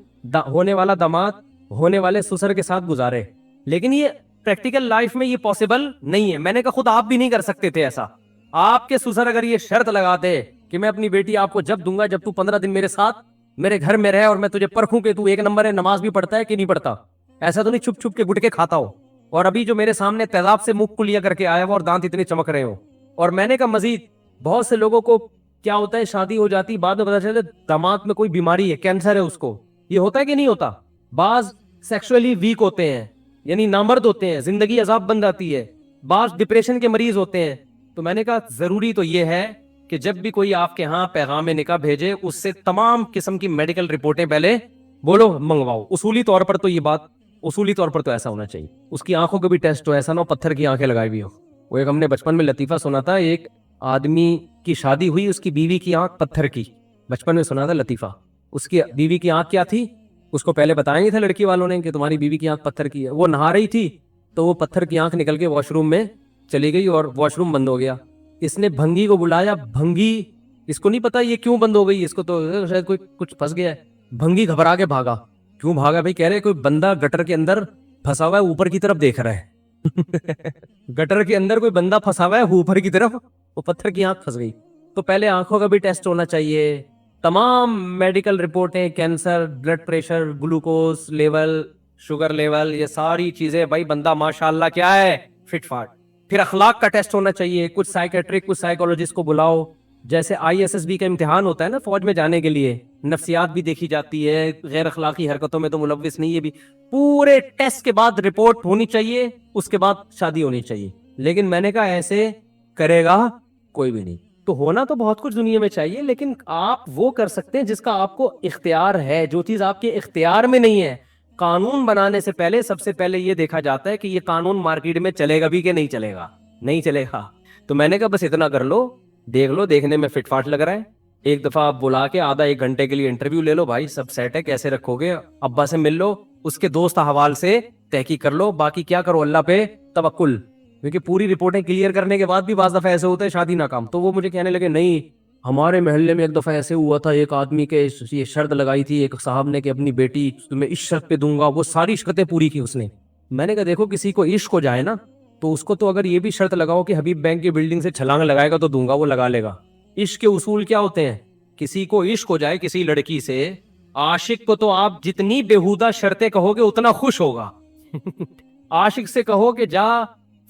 ہونے والا داماد ہونے والے سسر کے ساتھ گزارے, لیکن یہ پریکٹیکل لائف میں یہ پاسبل نہیں ہے. میں نے کہا خود آپ بھی نہیں کر سکتے تھے ایسا. آپ کے سسر اگر یہ شرط لگاتے کہ میں اپنی بیٹی آپ کو جب دوں گا جب تو 15 دن میرے ساتھ میرے گھر میں رہے اور میں تجھے پرکھوں کہ تو 1 نمبر ہے, نماز بھی پڑھتا ہے کہ نہیں پڑھتا, ایسا تو نہیں چھپ چھپ کے گٹکے کھاتا ہو, اور ابھی جو میرے سامنے تیزاب سے منہ کلیا کر کے آیا ہوا اور دانت اتنے چمک رہے ہو. اور میں نے کہا مزید بہت سے لوگوں کو کیا ہوتا ہے, شادی ہو جاتی, بعد میں پتا چلتا ہے دماغ میں کوئی بیماری ہے, کینسر ہے اس کو. یہ ہوتا ہے کہ نہیں ہوتا؟ بعض سیکشولی ویک ہوتے ہیں, یعنی نامرد ہوتے ہیں, زندگی عذاب بن جاتی ہے, بعض ڈپریشن کے مریض ہوتے ہیں. تو میں نے کہا ضروری تو یہ ہے کہ جب بھی کوئی آپ کے ہاں پیغام نکاح بھیجے اس سے تمام قسم کی میڈیکل رپورٹیں پہلے بولو منگواؤ. اصولی طور پر تو یہ بات, اصولی طور پر تو ایسا ہونا چاہیے. اس کی آنکھوں کا بھی ٹیسٹ ہو, ایسا نہ ہو پتھر کی آنکھیں لگائی ہوئی ہو. وہ ایک ہم نے بچپن میں لطیفہ سنا تھا, ایک آدمی کی شادی ہوئی, اس کی بیوی کی آنکھ پتھر کی. بچپن میں سنا تھا لطیفہ. اس کی بیوی کی آنکھ کیا تھی, اس کو پہلے بتایا نہیں تھا لڑکی والوں نے کہ تمہاری بیوی کی آنکھ پتھر کی ہے. وہ نہا رہی تھی تو وہ پتھر کی آنکھ نکل کے واش روم میں چلی گئی اور واش روم بند ہو گیا. اس نے بھنگی کو بلایا, بھنگی اس کو نہیں پتا یہ کیوں بند ہو گئی, اس کو تو شاید کوئی کچھ پھنس گیا ہے. بھنگی گھبرا کے بھاگا. کیوں بھاگا بھائی؟ کہہ رہے کوئی بندہ گٹر کے اندر پھنسا ہوا ہے, اوپر کی طرف دیکھ رہا ہے. گٹر کے اندر کوئی بندہ پھنسا ہوا ہے اوپر کی طرف, وہ پتھر کی آنکھ پھنس گئی. تو پہلے آنکھوں کا بھی ٹیسٹ ہونا چاہیے, تمام میڈیکل رپورٹیں, cancer, blood pressure, glucose level, sugar level, یہ ساری چیزیں بھائی بندہ ماشاءاللہ کیا ہے, فٹ فاٹ. پھر اخلاق کا ٹیسٹ ہونا چاہیے, کچھ سائیکیٹرک, کچھ سائیکولوجسٹ کو بلاؤ. جیسے ISSB کا امتحان ہوتا ہے نا فوج میں جانے کے لیے, نفسیات بھی دیکھی جاتی ہے, غیر اخلاقی حرکتوں میں تو ملوث نہیں, یہ بھی پورے ٹیسٹ کے بعد رپورٹ ہونی چاہیے, اس کے بعد شادی ہونی چاہیے. لیکن میں نے کہا ایسے کرے گا کوئی بھی نہیں. تو ہونا تو بہت کچھ دنیا میں چاہیے, لیکن آپ وہ کر سکتے ہیں جس کا آپ کو اختیار ہے. جو چیز آپ کے اختیار میں نہیں ہے, قانون بنانے سے پہلے سب سے پہلے یہ دیکھا جاتا ہے کہ یہ قانون مارکیٹ میں چلے گا بھی کہ نہیں چلے گا. نہیں چلے گا تو میں نے کہا بس اتنا کر لو, دیکھ لو, دیکھنے میں فٹ فاٹ لگ رہا ہے, ایک دفعہ آپ بلا کے آدھا 1 گھنٹے کے لیے انٹرویو لے لو, بھائی سب سیٹ ہے, کیسے رکھو گے, ابا سے مل لو, اس کے دوست احوال سے تحقیق کر لو, باقی کیا کرو اللہ پہ توکل. کیونکہ پوری رپورٹیں کلیئر کرنے کے بعد بھی بعض دفعہ ایسے ہوتا ہے شادی ناکام. تو وہ مجھے کہنے لگے نہیں, ہمارے محلے میں ایک دفعہ ایسے ہوا تھا, ایک آدمی کے یہ شرط لگائی تھی ایک صاحب نے کہ اپنی بیٹی تمہیں اس شرط پہ دوں گا, وہ ساری شرطیں پوری کی اس نے. میں نے کہا دیکھو کسی کو عشق ہو جائے نا تو اس کو تو اگر یہ بھی شرط لگاؤ کہ حبیب بینک کی بلڈنگ سے چھلانگ لگائے گا تو دوں گا, وہ لگا لے گا. عشق کے اصول کیا ہوتے ہیں, کسی کو عشق ہو جائے کسی لڑکی سے, عاشق کو تو آپ جتنی بےہودہ شرطیں کہو گے اتنا خوش ہوگا. عاشق سے کہو کہ جا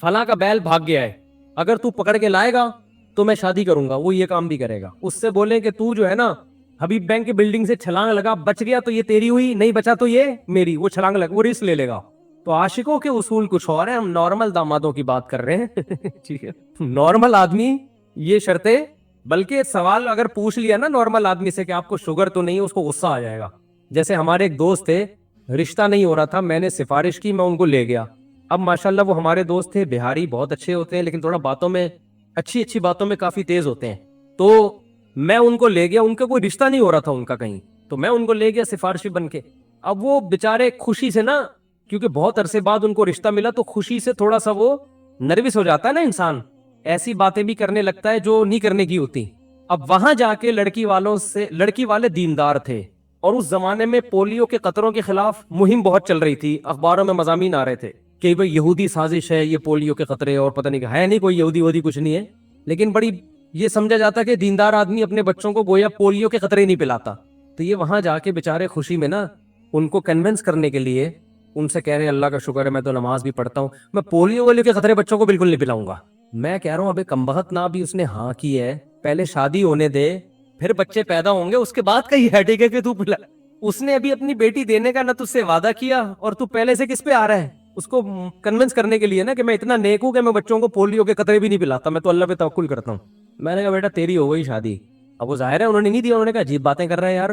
فلاں کا بیل بھاگ گیا ہے, اگر تو پکڑ کے لائے گا تو میں شادی کروں گا, وہ یہ کام بھی کرے گا. اس سے بولیں کہ تو جو ہے نا حبیب بینک کی بلڈنگ سے چھلانگ لگا, بچ گیا تو یہ تیری ہوئی, نہیں بچا تو یہ میری, وہ چھلانگ لگا, وہ رسک لے لے گا. تو عاشقوں کے اصول کچھ اور ہیں, ہم نارمل دامادوں کی بات کر رہے ہیں. ٹھیک ہے, نارمل آدمی یہ شرطیں, بلکہ سوال اگر پوچھ لیا نا نارمل آدمی سے کہ آپ کو شوگر تو نہیں, اس کو غصہ آ جائے گا. جیسے ہمارے ایک دوست تھے, رشتہ نہیں ہو رہا تھا, میں نے سفارش کی, میں ان کو لے گیا. اب ماشاءاللہ وہ ہمارے دوست تھے, بہاری, بہت اچھے ہوتے ہیں, لیکن تھوڑا باتوں میں اچھی باتوں میں کافی تیز ہوتے ہیں. تو میں ان کو لے گیا, ان کا کوئی رشتہ نہیں ہو رہا تھا ان کا کہیں, تو میں ان کو لے گیا سفارشی بن کے. اب وہ بےچارے خوشی سے نا, کیونکہ بہت عرصے بعد ان کو رشتہ ملا, تو خوشی سے تھوڑا سا وہ نروس ہو جاتا ہے نا انسان, ایسی باتیں بھی کرنے لگتا ہے جو نہیں کرنے کی ہوتی. اب وہاں جا کے لڑکی والے دیندار تھے, اور اس زمانے میں پولیو کے قطروں کے خلاف مہم بہت چل رہی تھی, اخباروں میں مضامین آ رہے تھے کہ بھئی یہودی سازش ہے یہ پولیو کے قطرے, اور پتہ نہیں ہے نہیں کوئی یہودی کچھ نہیں ہے, لیکن بڑی یہ سمجھا جاتا کہ دیندار آدمی اپنے بچوں کو گویا پولیو کے قطرے نہیں پلاتا. تو یہ وہاں جا کے بےچارے خوشی میں نا ان کو کنونس کرنے کے لیے ان سے کہہ رہے ہیں اللہ کا شکر ہے میں تو نماز بھی پڑھتا ہوں, میں پولیو کے قطرے بچوں کو بالکل نہیں پلاؤں گا. میں کہہ رہا ہوں ابے کمبخت نہ بھی اس نے ہاں کی ہے, پہلے شادی ہونے دے, پھر بچے پیدا ہوں گے, اس کے بعد کا ہی ہیڈیک ہے کہ تو پلا. اس نے ابھی اپنی بیٹی دینے کا نہ تجھ سے وعدہ کیا, اور تو پہلے سے کس پہ آ رہا ہے, اس کو کنونس کرنے کے لیے نا کہ میں اتنا نیک ہوں کہ میں بچوں کو پولیو کے قطرے بھی نہیں پلاتا, میں تو اللہ پہ توکل کرتا ہوں. میں نے کہا بیٹا تیری ہو گئی شادی. اب وہ ظاہر ہے انہوں نے نہیں دیا, انہوں نے کہا عجیب باتیں کر رہا ہے یار,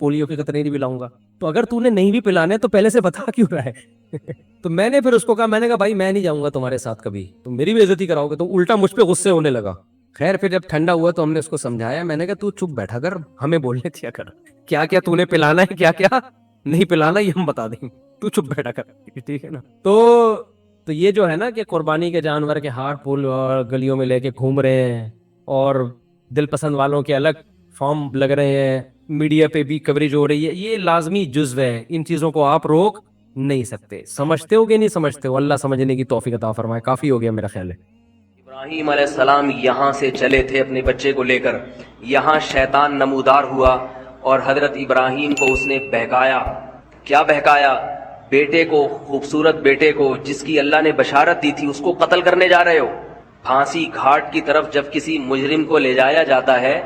پولیو کے قطرے نہیں پلاؤں گا. تو اگر تو نے نہیں بھی پلانے تو پہلے سے بتا کیوں رہا ہے. تو میں نے پھر اس کو کہا, میں نے کہا بھائی میں نہیں جاؤں گا تمہارے ساتھ کبھی, تم میری بھی عزتی کراؤ گے. تو الٹا مجھ پہ غصے ہونے لگا. خیر پھر جب ٹھنڈا ہوا تو ہم نے اس کو سمجھایا, میں نے کہا تو چپ بیٹھا کر, ہمیں بولنے دیا کر, کیا کیا تو نے پلانا ہے, کیا کیا نہیں پلانا یہ ہم بتا دیں, تو چپ بیٹھا کر, ٹھیک ہے نا. تو یہ جو ہے نا کہ قربانی کے جانور کے ہار پھول اور گلیوں میں لے کے گھوم رہے ہیں, اور دل پسند والوں کے الگ فارم لگ رہے ہیں, میڈیا پہ بھی کوریج ہو رہی ہے, یہ لازمی جزو ہے, ان چیزوں کو آپ روک نہیں سکتے. سمجھتے ہو کہ نہیں سمجھتے ہو, اللہ سمجھنے کی توفیق عطا فرمائے. کافی ہو گیا میرا خیال ہے. ابراہیم علیہ السلام یہاں سے چلے تھے اپنے بچے کو لے کر, یہاں شیطان نمودار ہوا اور حضرت ابراہیم کو اس نے بہکایا. کیا بہکایا بیٹے کو, خوبصورت بیٹے کو جس کی اللہ نے بشارت دی تھی, اس کو قتل کرنے جا رہے ہو. پھانسی گھاٹ کی طرف جب کسی مجرم کو لے جایا جاتا ہے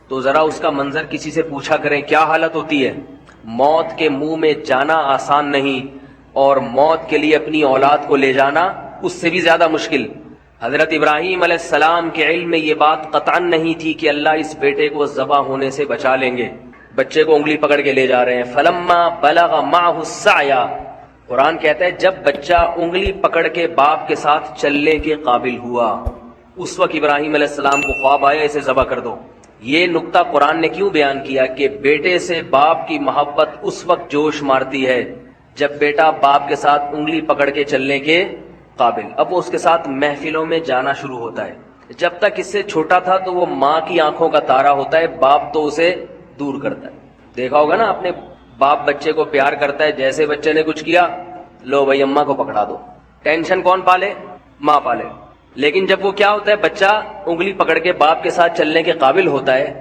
تو ذرا اس کا منظر کسی سے پوچھا کریں کیا حالت ہوتی ہے. موت کے منہ میں جانا آسان نہیں, اور موت کے لیے اپنی اولاد کو لے جانا اس سے بھی زیادہ مشکل. حضرت ابراہیم علیہ السلام کے علم میں یہ بات قطعاً نہیں تھی کہ اللہ اس بیٹے کو ذبح ہونے سے بچا لیں گے. بچے کو انگلی پکڑ کے لے جا رہے ہیں. فلما بلغ معه السعی, قرآن کہتا ہے جب بچہ انگلی پکڑ کے باپ کے ساتھ چلنے کے قابل ہوا, اس وقت ابراہیم علیہ السلام کو خواب آیا اسے ذبح کر دو. یہ نقطہ قرآن نے کیوں بیان کیا کہ بیٹے سے باپ کی محبت اس وقت جوش مارتی ہے جب بیٹا باپ کے ساتھ انگلی پکڑ کے چلنے کے قابل. اب وہ اس کے ساتھ محفلوں میں جانا شروع ہوتا ہے. جب تک اس سے چھوٹا تھا تو وہ ماں کی آنکھوں کا تارا ہوتا ہے, باپ تو اسے دور کرتا ہے. دیکھا ہوگا نا اپنے باپ بچے کو پیار کرتا ہے, جیسے بچے نے کچھ کیا لو بھائی اماں کو پکڑا دو. ٹینشن کون پالے؟ ماں پالے. لیکن جب وہ کیا ہوتا ہے, بچہ انگلی پکڑ کے باپ کے ساتھ چلنے کے قابل ہوتا ہے,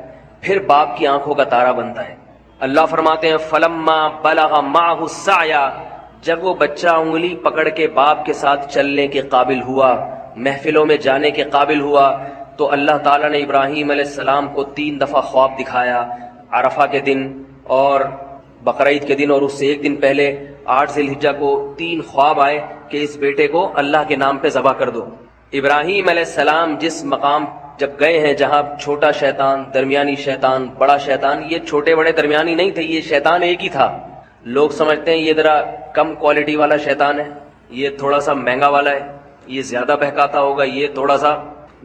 پھر باپ کی آنکھوں کا تارا بنتا ہے. اللہ فرماتے ہیں فلما بلغ معه السعی, جب وہ بچہ انگلی پکڑ کے باپ کے ساتھ چلنے کے قابل ہوا, محفلوں میں جانے کے قابل ہوا, تو اللہ تعالیٰ نے ابراہیم علیہ السلام کو 3 دفعہ خواب دکھایا. عرفہ کے دن اور بقرعید کے دن, اور اس سے ایک دن پہلے 8 ذی الحجہ کو 3 خواب آئے کہ اس بیٹے کو اللہ کے نام پہ ذبح کر دو. ابراہیم علیہ السلام جس مقام جب گئے ہیں جہاں چھوٹا شیطان, درمیانی شیطان, بڑا شیطان, یہ چھوٹے بڑے درمیانی نہیں تھے, یہ شیطان ایک ہی تھا. لوگ سمجھتے ہیں یہ ذرا کم کوالٹی والا شیطان ہے, یہ تھوڑا سا مہنگا والا ہے, یہ زیادہ بہکاتا ہوگا, یہ تھوڑا سا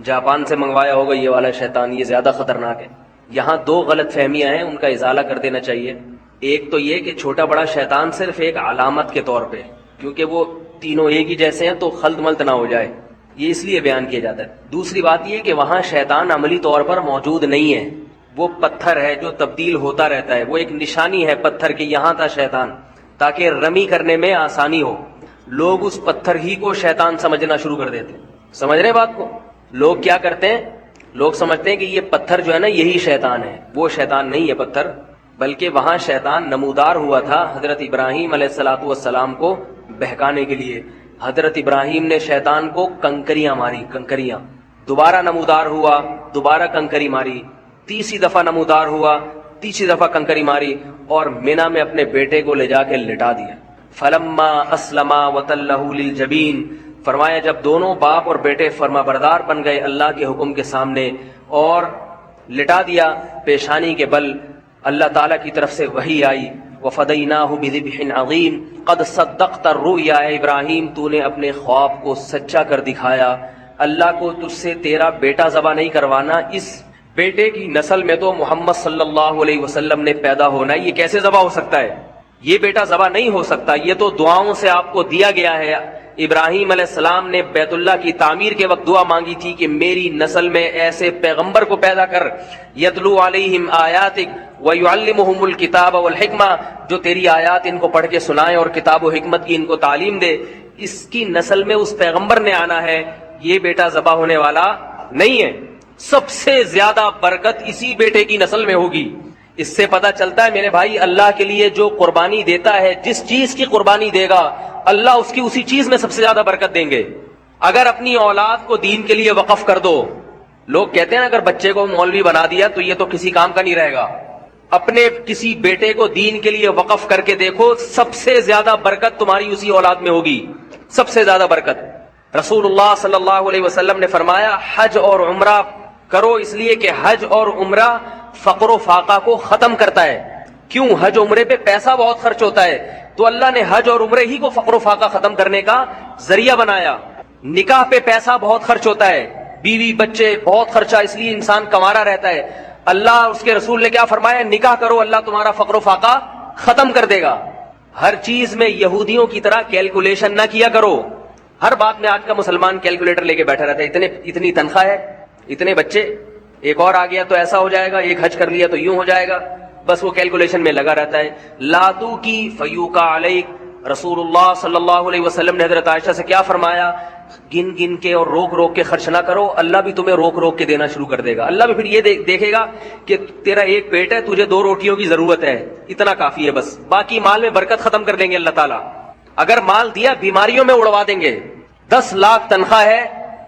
جاپان سے منگوایا ہوگا یہ والا شیطان, یہ زیادہ خطرناک ہے. یہاں 2 غلط فہمیاں ہیں, ان کا ازالہ کر دینا چاہیے. ایک تو یہ کہ چھوٹا بڑا شیطان صرف ایک علامت کے طور پہ, کیونکہ وہ تینوں ایک ہی جیسے ہیں تو خلط ملط نہ ہو جائے, یہ اس لیے بیان کیا جاتا ہے. دوسری بات یہ کہ وہاں شیطان عملی طور پر موجود نہیں ہے, وہ پتھر ہے جو تبدیل ہوتا رہتا ہے, وہ ایک نشانی ہے پتھر کی یہاں تھا شیطان, تاکہ رمی کرنے میں آسانی ہو. لوگ اس پتھر ہی کو شیطان سمجھنا شروع کر دیتے. سمجھ رہے بات کو؟ لوگ کیا کرتے ہیں, لوگ سمجھتے ہیں کہ یہ پتھر جو ہے نا یہی شیطان ہے. وہ شیطان نہیں ہے پتھر, بلکہ وہاں شیطان نمودار ہوا تھا حضرت ابراہیم علیہ الصلوۃ والسلام کو بہکانے کے لیے. حضرت ابراہیم نے شیطان کو کنکریاں ماری, کنکریاں. دوبارہ نمودار ہوا, دوبارہ کنکری ماری, تیسری دفعہ نمودار ہوا, تیسری دفعہ کنکری ماری, اور مینا میں اپنے بیٹے کو لے جا کے لٹا دیا. فلما اسلما وتلہ للجبین, فرمایا جب دونوں باپ اور بیٹے فرما بردار بن گئے اللہ کے حکم کے سامنے اور لٹا دیا پیشانی کے بل, اللہ تعالیٰ کی طرف سے وحی آئی. وفدیناہ بذبح عظیم قد صدقت الرؤیا, اے ابراہیم تو نے اپنے خواب کو سچا کر دکھایا. اللہ کو تجھ سے تیرا بیٹا ذبح نہیں کروانا, اس بیٹے کی نسل میں تو محمد صلی اللہ علیہ وسلم نے پیدا ہونا ہے, یہ کیسے ذبح ہو سکتا ہے؟ یہ بیٹا ذبح نہیں ہو سکتا, یہ تو دعاؤں سے آپ کو دیا گیا ہے. ابراہیم علیہ السلام نے بیت اللہ کی تعمیر کے وقت دعا مانگی تھی کہ میری نسل میں ایسے پیغمبر کو پیدا کر, یتلو علیہم آیاتک ویعلمہم الکتاب والحکمہ, جو تیری آیات ان کو پڑھ کے سنائے اور کتاب و حکمت کی ان کو تعلیم دے. اس کی نسل میں اس پیغمبر نے آنا ہے, یہ بیٹا ذبح ہونے والا نہیں ہے. سب سے زیادہ برکت اسی بیٹے کی نسل میں ہوگی. اس سے پتہ چلتا ہے میرے بھائی, اللہ کے لیے جو قربانی دیتا ہے, جس چیز کی قربانی دے گا اللہ اس کی اسی چیز میں سب سے زیادہ برکت دیں گے. اگر اپنی اولاد کو دین کے لیے وقف کر دو, لوگ کہتے ہیں اگر بچے کو مولوی بنا دیا تو یہ تو کسی کام کا نہیں رہے گا. اپنے کسی بیٹے کو دین کے لیے وقف کر کے دیکھو, سب سے زیادہ برکت تمہاری اسی اولاد میں ہوگی, سب سے زیادہ برکت. رسول اللہ صلی اللہ علیہ وسلم نے فرمایا حج اور عمرہ کرو, اس لیے کہ حج اور عمرہ فقر و فاقہ کو ختم کرتا ہے. کیوں؟ حج عمرے پہ پیسہ بہت خرچ ہوتا ہے, تو اللہ نے حج اور عمرے ہی کو فقر و فاقہ ختم کرنے کا ذریعہ بنایا. نکاح پہ پیسہ بہت خرچ ہوتا ہے, بیوی بچے بہت خرچہ, اس لیے انسان کمارا رہتا ہے. اللہ اس کے رسول نے کیا فرمایا, نکاح کرو, اللہ تمہارا فقر و فاقہ ختم کر دے گا. ہر چیز میں یہودیوں کی طرح کیلکولیشن نہ کیا کرو. ہر بات میں آج کا مسلمان کیلکولیٹر لے کے بیٹھا رہتا ہے, اتنی تنخواہ ہے, اتنے بچے, ایک اور آ گیا تو ایسا ہو جائے گا, ایک حج کر لیا تو یوں ہو جائے گا, بس وہ کیلکولیشن میں لگا رہتا ہے. لاتو کی فیوکا علیک, رسول اللہ صلی اللہ علیہ وسلم نے حضرت عائشہ سے کیا فرمایا, گن گن کے اور روک روک کے خرچ نہ کرو, اللہ بھی تمہیں روک روک کے دینا شروع کر دے گا. اللہ بھی پھر یہ دیکھے گا کہ تیرا ایک پیٹ ہے, تجھے 2 روٹیوں کی ضرورت ہے, اتنا کافی ہے بس, باقی مال میں برکت ختم کر دیں گے اللہ تعالیٰ. اگر مال دیا بیماریوں میں اڑوا دیں گے. 10 لاکھ تنخواہ ہے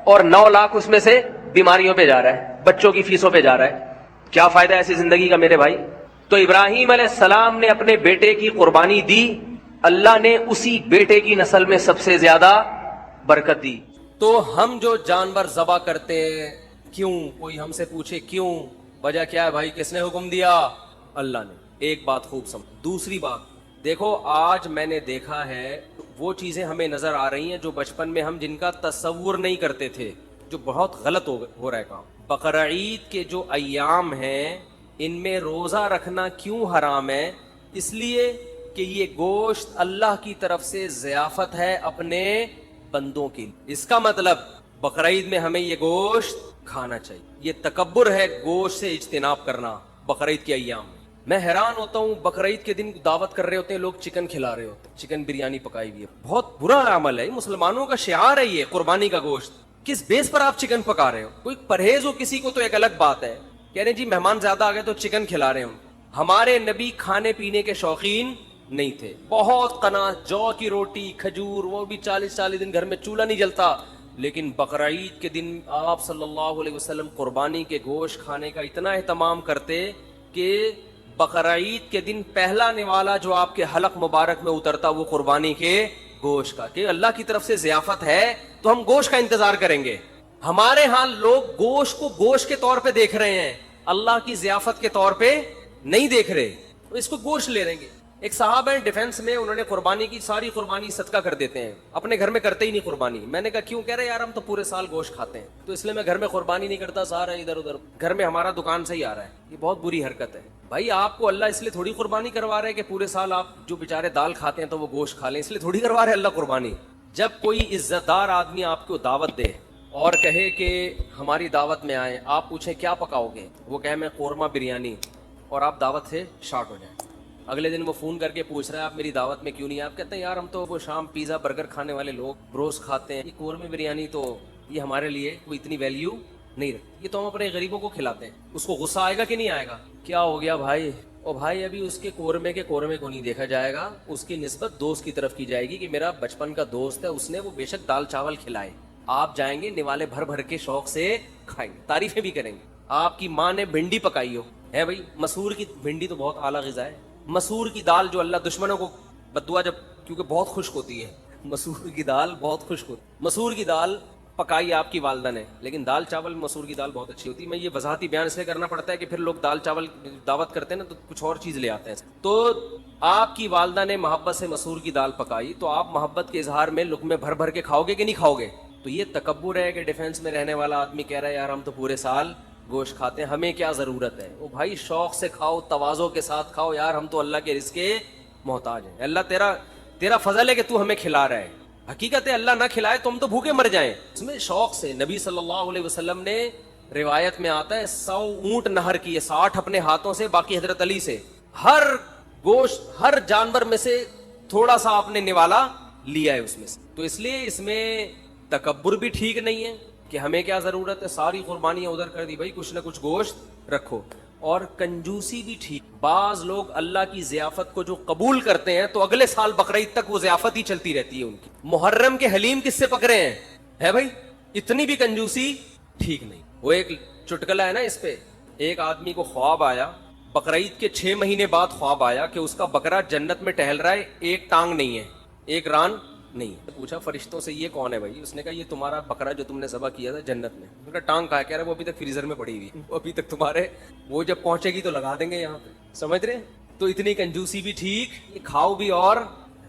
اور 9 لاکھ اس میں سے بیماریوں پہ جا رہا ہے, بچوں کی فیسوں پہ جا رہا ہے. کیا فائدہ ایسی زندگی کا میرے بھائی؟ تو ابراہیم علیہ السلام نے اپنے بیٹے کی قربانی دی, اللہ نے اسی بیٹے کی نسل میں سب سے زیادہ برکت دی. تو ہم جو جانور ذبح کرتے ہیں, کیوں؟ کوئی ہم سے پوچھے کیوں, وجہ کیا ہے بھائی؟ کس نے حکم دیا؟ اللہ نے. ایک بات خوب سمجھ. دوسری بات دیکھو, آج میں نے دیکھا ہے وہ چیزیں ہمیں نظر آ رہی ہیں جو بچپن میں ہم جن کا تصور نہیں کرتے تھے, جو بہت غلط ہو رہا ہے کام. بقرعید کے جو ایام ہیں ان میں روزہ رکھنا کیوں حرام ہے؟ اس لیے کہ یہ گوشت اللہ کی طرف سے ضیافت ہے اپنے بندوں کی. اس کا مطلب بقرعید میں ہمیں یہ گوشت کھانا چاہیے. یہ تکبر ہے گوشت سے اجتناب کرنا بقرعید کے ایام میں. میں حیران ہوتا ہوں, بقرعید کے دن دعوت کر رہے ہوتے ہیں لوگ, چکن کھلا رہے ہوتے ہیں, چکن بریانی پکائی ہوئی ہے. بہت برا عمل ہے, مسلمانوں کا شعار ہے یہ قربانی کا گوشت. کس بیس پر آپ چکن پکا رہے ہو؟ کوئی پرہیز ہو کسی کو تو ایک الگ بات ہے, کہہ رہے جی مہمان زیادہ آ گئے تو چکن کھلا رہے ہوں. ہمارے نبی کھانے پینے کے شوقین نہیں تھے, بہت قناعت, جو کی روٹی, کھجور, وہ بھی 40 دن گھر میں چولہا نہیں جلتا. لیکن بقرعید کے دن آپ صلی اللہ علیہ وسلم قربانی کے گوشت کھانے کا اتنا اہتمام کرتے کہ بقرعید کے دن پہلا نوالا جو آپ کے حلق مبارک میں اترتا وہ قربانی کے گوشت کا, کہ اللہ کی طرف سے ضیافت ہے تو ہم گوشت کا انتظار کریں گے. ہمارے ہاں لوگ گوشت کو گوشت کے طور پہ دیکھ رہے ہیں, اللہ کی ضیافت کے طور پہ نہیں دیکھ رہے, اس کو گوشت لے رہیں گے. ایک صحابہ ہیں ڈیفنس میں, انہوں نے قربانی کی, ساری قربانی صدقہ کر دیتے ہیں, اپنے گھر میں کرتے ہی نہیں قربانی. میں نے کہا کیوں؟ کہہ رہے یار ہم تو پورے سال گوشت کھاتے ہیں, تو اس لیے میں گھر میں قربانی نہیں کرتا, سارا ادھر ادھر گھر میں ہمارا دکان سے ہی آ رہا ہے. یہ بہت بری حرکت ہے بھائی. آپ کو اللہ اس لیے تھوڑی قربانی کروا رہے ہیں کہ پورے سال آپ جو بیچارے دال کھاتے ہیں تو وہ گوشت کھا لیں, اس لیے تھوڑی کروا رہے اللہ قربانی. جب کوئی عزت دار آدمی آپ کو دعوت دے اور کہے کہ ہماری دعوت میں آئیں, آپ پوچھیں کیا پکاؤ گے, وہ کہے میں قورمہ بریانی, اور آپ دعوت سے شارٹ ہو جائیں. اگلے دن وہ فون کر کے پوچھ رہا ہے آپ میری دعوت میں کیوں نہیں؟ آپ کہتے ہیں یار ہم تو وہ شام پیزا برگر کھانے والے لوگ, بروز کھاتے ہیں, یہ قورمہ بریانی تو یہ ہمارے لیے کوئی اتنی ویلیو نہیں رکھتی, یہ تو ہم اپنے غریبوں کو کھلاتے ہیں. اس کو غصہ آئے گا کہ نہیں آئے گا؟ کیا ہو گیا بھائی؟ او بھائی ابھی اس کے قورمے کو نہیں دیکھا جائے گا, اس کی نسبت دوست کی طرف کی جائے گی کہ میرا بچپن کا دوست ہے, اس نے وہ بے شک دال چاول کھلائے. آپ جائیں گے نوالے بھر بھر کے شوق سے کھائیں گے, تعریفیں بھی کریں گے. آپ کی ماں نے بھنڈی پکائی ہو, ہے بھائی مسور کی بھنڈی تو بہت اعلیٰ غذا ہے. مسور کی دال جو اللہ دشمنوں کو بددعا, جب کیونکہ بہت خشک ہوتی ہے مسور کی دال, بہت خشک ہوتی ہے, مسور کی دال پکائی آپ کی والدہ نے, لیکن دال چاول مسور کی دال بہت اچھی ہوتی ہے. میں یہ وضاحتی بیان اس لیے کرنا پڑتا ہے کہ پھر لوگ دال چاول دعوت کرتے ہیں نا تو کچھ اور چیز لے آتے ہیں. تو آپ کی والدہ نے محبت سے مسور کی دال پکائی, تو آپ محبت کے اظہار میں لقمے بھر بھر کے کھاؤ گے کہ نہیں کھاؤ گے؟ تو یہ تکبر ہے کہ ڈیفینس میں رہنے والا آدمی کہہ رہا ہے یار ہم تو پورے سال گوشت کھاتے ہیں, ہمیں کیا ضرورت ہے؟ وہ بھائی شوق سے کھاؤ, تواضع کے ساتھ کھاؤ, یار ہم تو اللہ کے رزق کے محتاج ہیں. اللہ تیرا فضل ہے کہ تو ہمیں کھلا رہا ہے. حقیقت ہے اللہ نہ کھلائے تو ہم تو بھوکے مر جائیں. اس میں شوق سے نبی صلی اللہ علیہ وسلم نے, روایت میں آتا ہے 100 اونٹ نہر کیے, 60 اپنے ہاتھوں سے, باقی حضرت علی سے. ہر گوشت, ہر جانور میں سے تھوڑا سا آپ نے نوالا لیا ہے اس میں سے. تو اس لیے اس میں تکبر بھی ٹھیک نہیں ہے کہ ہمیں کیا ضرورت ہے, ساری قربانیاں ادھر کر دی, بھائی کچھ نہ کچھ گوشت رکھو. اور کنجوسی بھی ٹھیک. بعض لوگ اللہ کی ضیافت کو جو قبول کرتے ہیں تو اگلے سال بقرعید تک وہ ضیافت ہی چلتی رہتی ہے ان کی. محرم کے حلیم کس سے پکڑے ہیں, ہے بھائی؟ اتنی بھی کنجوسی ٹھیک نہیں. وہ ایک چٹکلا ہے نا اس پہ, ایک آدمی کو خواب آیا, بقرعید کے 6 مہینے بعد خواب آیا کہ اس کا بکرا جنت میں ٹہل رہا ہے, ایک ٹانگ نہیں ہے, ایک ران نہیں. پوچھا فرشتوں سے یہ کون ہے بھائی؟ اس نے کہا یہ تمہارا بکرا جو تم نے ذبح کیا تھا جنت میں. ان کا ٹانگ کہا, کہہ رہا وہ ابھی تک فریزر میں پڑی ہوئی, وہ ابھی تک تمہارے, وہ جب پہنچے گی تو لگا دیں گے یہاں پہ. سمجھ رہے؟ تو اتنی کنجوسی بھی ٹھیک, یہ کھاؤ بھی اور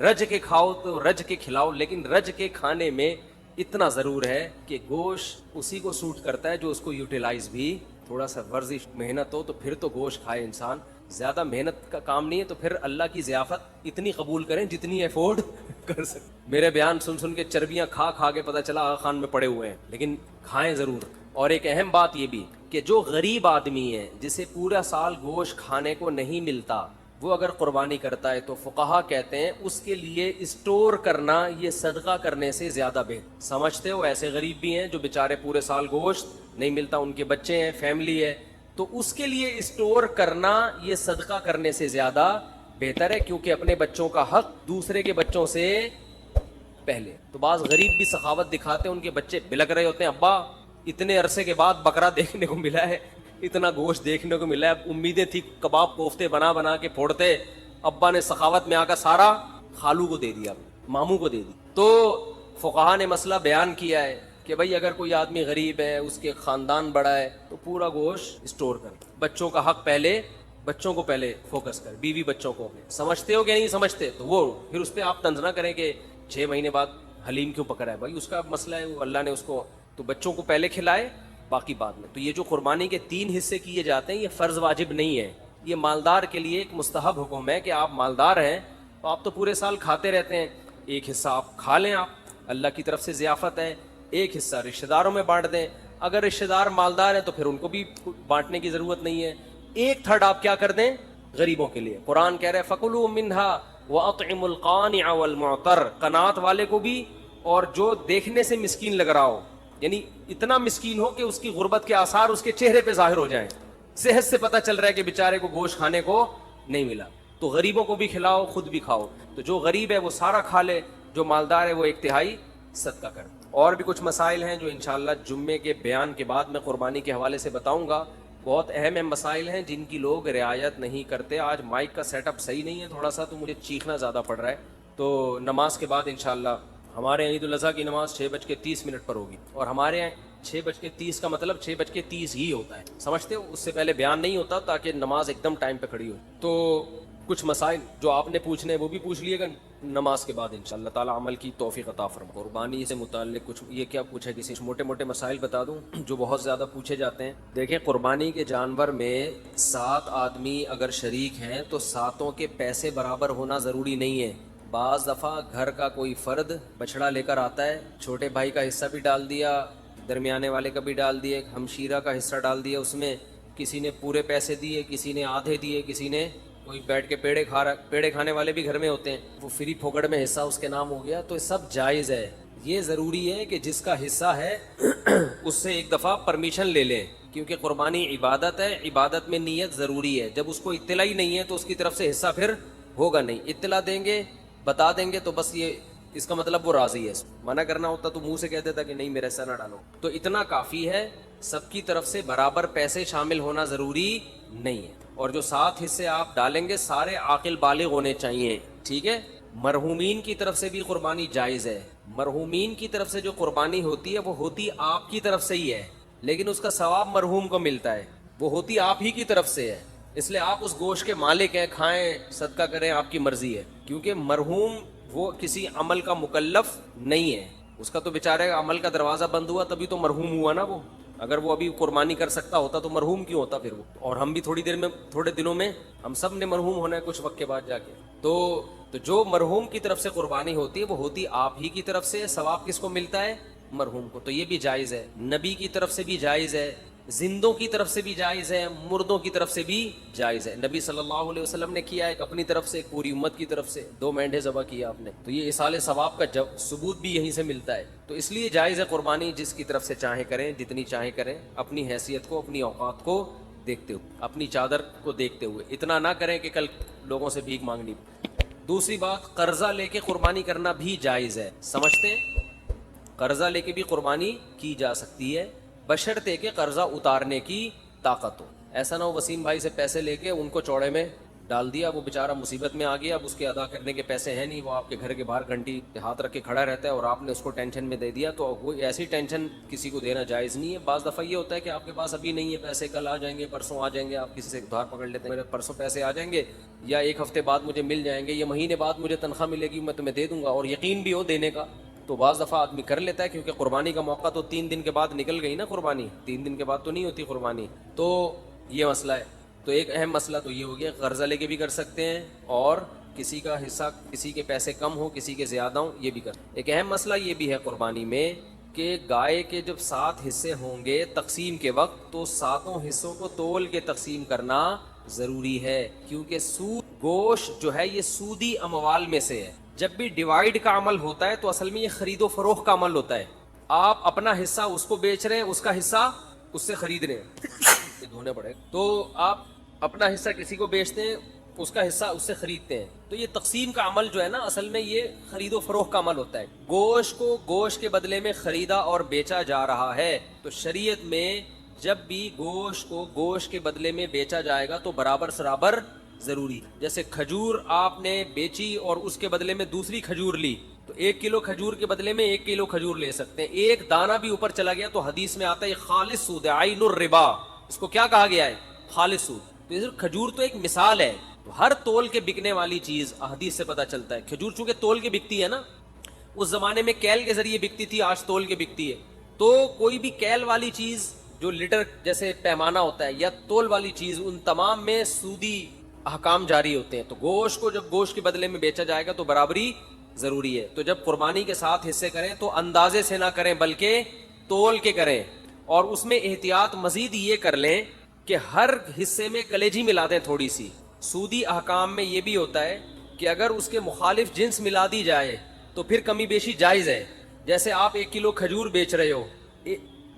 رج کے کھاؤ تو رج کے کھلاؤ, لیکن رج کے کھانے میں اتنا ضرور ہے کہ گوشت اسی کو سوٹ کرتا ہے جو اس کو یوٹیلائز بھی, تھوڑا سا ورزش محنت ہو تو پھر تو گوشت کھائے انسان. زیادہ محنت کا کام نہیں ہے تو پھر اللہ کی ضیافت اتنی قبول کریں جتنی افورڈ کر سکیں. میرے بیان سن کے چربیاں کھا کھا کے پتہ چلا آغا خان میں پڑے ہوئے ہیں, لیکن کھائیں ضرور. اور ایک اہم بات یہ بھی کہ جو غریب آدمی ہے جسے پورا سال گوشت کھانے کو نہیں ملتا, وہ اگر قربانی کرتا ہے تو فقہا کہتے ہیں اس کے لیے اسٹور کرنا یہ صدقہ کرنے سے زیادہ بہتر. سمجھتے ہو ایسے غریب بھی ہیں جو بیچارے پورے سال گوشت نہیں ملتا, ان کے بچے ہیں, فیملی ہے, تو اس کے لیے اسٹور کرنا یہ صدقہ کرنے سے زیادہ بہتر ہے, کیونکہ اپنے بچوں کا حق دوسرے کے بچوں سے پہلے. تو بعض غریب بھی سخاوت دکھاتے ہیں, ان کے بچے بلک رہے ہوتے ہیں, ابا اتنے عرصے کے بعد بکرا دیکھنے کو ملا ہے, اتنا گوشت دیکھنے کو ملا ہے, امیدیں تھی کباب کوفتے بنا بنا کے پھوڑتے, ابا نے سخاوت میں آ کر سارا خالو کو دے دیا, ماموں کو دے دی. تو فقہا نے مسئلہ بیان کیا ہے کہ بھائی اگر کوئی آدمی غریب ہے, اس کے خاندان بڑا ہے, تو پورا گوشت اسٹور کر, بچوں کا حق پہلے, بچوں کو پہلے فوکس کر, بیوی بچوں کو. سمجھتے ہو کہ نہیں سمجھتے تو وہ پھر اس پہ آپ طنز نہ کریں کہ 6 مہینے بعد حلیم کیوں پکڑا ہے, بھائی اس کا مسئلہ ہے, وہ اللہ نے اس کو, تو بچوں کو پہلے کھلائے باقی بعد میں. تو یہ جو قربانی کے 3 حصے کیے جاتے ہیں یہ فرض واجب نہیں ہے, یہ مالدار کے لیے ایک مستحب حکم ہے کہ آپ مالدار ہیں تو آپ تو پورے سال کھاتے رہتے ہیں, ایک حصہ آپ کھا لیں, آپ اللہ کی طرف سے ضیافت ہے, ایک حصہ رشتہ داروں میں بانٹ دیں. اگر رشتہ دار مالدار ہیں تو پھر ان کو بھی بانٹنے کی ضرورت نہیں ہے, 1/3 آپ کیا کر دیں غریبوں کے لیے. قرآن کہہ رہے ہیں فَكُلُوا مِنْهَا وَأَطْعِمُوا الْقَانِعَ وَالْمُعْتَرَّ, قناعت والے کو بھی اور جو دیکھنے سے مسکین لگ رہا ہو, یعنی اتنا مسکین ہو کہ اس کی غربت کے آثار اس کے چہرے پہ ظاہر ہو جائیں, صحت سے پتہ چل رہا ہے کہ بیچارے کو گوشت کھانے کو نہیں ملا, تو غریبوں کو بھی کھلاؤ, خود بھی کھاؤ. تو جو غریب ہے وہ سارا کھا لے, جو مالدار ہے وہ 1/3 صدقہ کر. اور بھی کچھ مسائل ہیں جو انشاءاللہ جمعے کے بیان کے بعد میں قربانی کے حوالے سے بتاؤں گا. بہت اہم مسائل ہیں جن کی لوگ رعایت نہیں کرتے. آج مائک کا سیٹ اپ صحیح نہیں ہے تھوڑا سا, تو مجھے چیخنا زیادہ پڑ رہا ہے. تو نماز کے بعد انشاءاللہ ہمارے عید الاضحیٰ کی نماز 6:30 پر ہوگی, اور ہمارے یہاں 6:30 کا مطلب 6:30 ہی ہوتا ہے, سمجھتے ہو, اس سے پہلے بیان نہیں ہوتا تاکہ نماز ایک دم ٹائم پہ کھڑی ہو. تو کچھ مسائل جو آپ نے پوچھنے وہ بھی پوچھ لیے گا نماز کے بعد انشاءاللہ تعالی, عمل کی توفیق عطا فرمائے. قربانی سے متعلق کچھ یہ کیا پوچھا, کسی موٹے موٹے مسائل بتا دوں جو بہت زیادہ پوچھے جاتے ہیں. دیکھیں, قربانی کے جانور میں 7 آدمی اگر شریک ہیں تو 7 کے پیسے برابر ہونا ضروری نہیں ہے. بعض دفعہ گھر کا کوئی فرد بچڑا لے کر آتا ہے, چھوٹے بھائی کا حصہ بھی ڈال دیا, درمیانے والے کا بھی ڈال دیا, ہمشیرہ کا حصہ ڈال دیا, اس میں کسی نے پورے پیسے دیے, کسی نے آدھے دیے, کسی نے کوئی بیٹھ کے پیڑے کھانے والے بھی گھر میں ہوتے ہیں, وہ فری پھوکڑ میں حصہ اس کے نام ہو گیا. تو سب جائز ہے. یہ ضروری ہے کہ جس کا حصہ ہے اس سے ایک دفعہ پرمیشن لے لیں, کیونکہ قربانی عبادت ہے, عبادت میں نیت ضروری ہے. جب اس کو اطلاع ہی نہیں ہے تو اس کی طرف سے حصہ پھر ہوگا نہیں. اطلاع دیں گے, بتا دیں گے, تو بس یہ اس کا مطلب وہ راضی ہے. منع کرنا ہوتا تو منہ سے کہہ دیتا کہ نہیں میرا حصہ نہ ڈالو. تو اتنا کافی ہے, سب کی طرف سے برابر پیسے شامل ہونا ضروری نہیں ہے. اور جو 7 حصے آپ ڈالیں گے سارے عاقل بالغ ہونے چاہیے, ٹھیک ہے. مرحومین کی طرف سے بھی قربانی جائز ہے. مرحومین کی طرف سے جو قربانی ہوتی ہے وہ ہوتی آپ کی طرف سے ہی ہے, لیکن اس کا ثواب مرحوم کو ملتا ہے, وہ ہوتی آپ ہی کی طرف سے ہے. اس لیے آپ اس گوشت کے مالک ہیں, کھائیں, صدقہ کریں, آپ کی مرضی ہے. کیونکہ مرحوم وہ کسی عمل کا مکلف نہیں ہے, اس کا تو بیچارے عمل کا دروازہ بند ہوا تبھی تو مرحوم ہوا نا وہ. اگر وہ ابھی قربانی کر سکتا ہوتا تو مرحوم کیوں ہوتا پھر وہ. اور ہم بھی تھوڑے دنوں میں ہم سب نے مرحوم ہونا ہے کچھ وقت کے بعد جا کے. تو جو مرحوم کی طرف سے قربانی ہوتی ہے وہ ہوتی آپ ہی کی طرف سے, ثواب کس کو ملتا ہے, مرحوم کو. تو یہ بھی جائز ہے. نبی کی طرف سے بھی جائز ہے, زندوں کی طرف سے بھی جائز ہے, مردوں کی طرف سے بھی جائز ہے. نبی صلی اللہ علیہ وسلم نے کیا, ایک اپنی طرف سے, ایک پوری امت کی طرف سے, 2 مینڈھے ذبح کیا آپ نے. تو یہ اصال ثواب کا ثبوت بھی یہیں سے ملتا ہے. تو اس لیے جائز ہے قربانی, جس کی طرف سے چاہیں کریں, جتنی چاہیں کریں, اپنی حیثیت کو, اپنی اوقات کو دیکھتے ہوئے, اپنی چادر کو دیکھتے ہوئے. اتنا نہ کریں کہ کل لوگوں سے بھیک مانگنی. دوسری بات, قرضہ لے کے قربانی کرنا بھی جائز ہے. سمجھتے ہیں, قرضہ لے کے بھی قربانی کی جا سکتی ہے, بشرطے کہ قرضہ اتارنے کی طاقت ہو. ایسا نہ ہو وسیم بھائی سے پیسے لے کے ان کو چوڑے میں ڈال دیا, وہ بیچارہ مصیبت میں آ گیا, اب اس کے ادا کرنے کے پیسے ہیں نہیں, وہ آپ کے گھر کے باہر گھنٹی ہاتھ رکھ کے کھڑا رہتا ہے اور آپ نے اس کو ٹینشن میں دے دیا. تو وہ ایسی ٹینشن کسی کو دینا جائز نہیں ہے. بعض دفعہ یہ ہوتا ہے کہ آپ کے پاس ابھی نہیں ہے پیسے, کل آ جائیں گے, پرسوں آ جائیں گے, آپ کسی سے ادھار پکڑ لیتے ہیں, میرے پرسوں پیسے آ جائیں گے, یا 1 ہفتے بعد مجھے مل جائیں گے, یا مہینے بعد مجھے تنخواہ ملے گی, میں تمہیں دے دوں گا, اور یقین بھی ہو دینے کا. تو بعض دفعہ آدمی کر لیتا ہے, کیونکہ قربانی کا موقع تو 3 دن کے بعد نکل گئی نا قربانی, 3 دن کے بعد تو نہیں ہوتی قربانی. تو یہ مسئلہ ہے. تو ایک اہم مسئلہ تو یہ ہو گیا, قرضہ لے کے بھی کر سکتے ہیں, اور کسی کا حصہ, کسی کے پیسے کم ہو, کسی کے زیادہ ہوں, یہ بھی کر. ایک اہم مسئلہ یہ بھی ہے قربانی میں کہ گائے کے جب 7 حصے ہوں گے تقسیم کے وقت, تو 7 حصوں کو تول کے تقسیم کرنا ضروری ہے, کیونکہ سود گوشت جو ہے یہ سودی اموال میں سے ہے. جب بھی ڈیوائیڈ کا عمل ہوتا ہے تو اصل میں یہ خرید و فروخت کا عمل ہوتا ہے. آپ اپنا حصہ اس کو بیچ رہے ہیں, اس کا حصہ اس سے خرید رہے ہیں, دھونے پڑے. تو آپ اپنا حصہ کسی کو بیچتے ہیں, اس کا حصہ اس سے خریدتے ہیں. تو یہ تقسیم کا عمل جو ہے نا اصل میں یہ خرید و فروخت کا عمل ہوتا ہے. گوشت کو گوشت کے بدلے میں خریدا اور بیچا جا رہا ہے تو شریعت میں جب بھی گوشت کو گوشت کے بدلے میں بیچا جائے گا تو برابر سرابر ضروری. جیسے کھجور آپ نے بیچی اور اس کے بدلے میں دوسری کھجور لی تو 1 کلو کھجور کے بدلے میں 1 کلو کھجور لے سکتے ہیں. ایک دانہ بھی اوپر چلا گیا تو حدیث میں آتا ہے یہ خالص سود ہے, عین الربا. اس کو کیا کہا گیا ہے؟ خالص سود. تو یہ کھجور تو ایک مثال ہے. تو ہر تول کے بکنے والی چیز حدیث سے پتہ چلتا ہے. کھجور چونکہ تول کے بکتی ہے نا, اس زمانے میں کیل کے ذریعے بکتی تھی, آج تول کے بکتی ہے. تو کوئی بھی کیل والی چیز جو لیٹر جیسے پیمانہ ہوتا ہے یا تول والی چیز, ان تمام میں سودی احکام جاری ہوتے ہیں. تو گوشت کو جب گوشت کے بدلے میں بیچا جائے گا تو برابری ضروری ہے. تو جب قربانی کے ساتھ حصے کریں تو اندازے سے نہ کریں بلکہ تول کے کریں. اور اس میں احتیاط مزید یہ کر لیں کہ ہر حصے میں کلیجی ملا دیں تھوڑی سی. سودی احکام میں یہ بھی ہوتا ہے کہ اگر اس کے مخالف جنس ملا دی جائے تو پھر کمی بیشی جائز ہے. جیسے آپ 1 کلو کھجور بیچ رہے ہو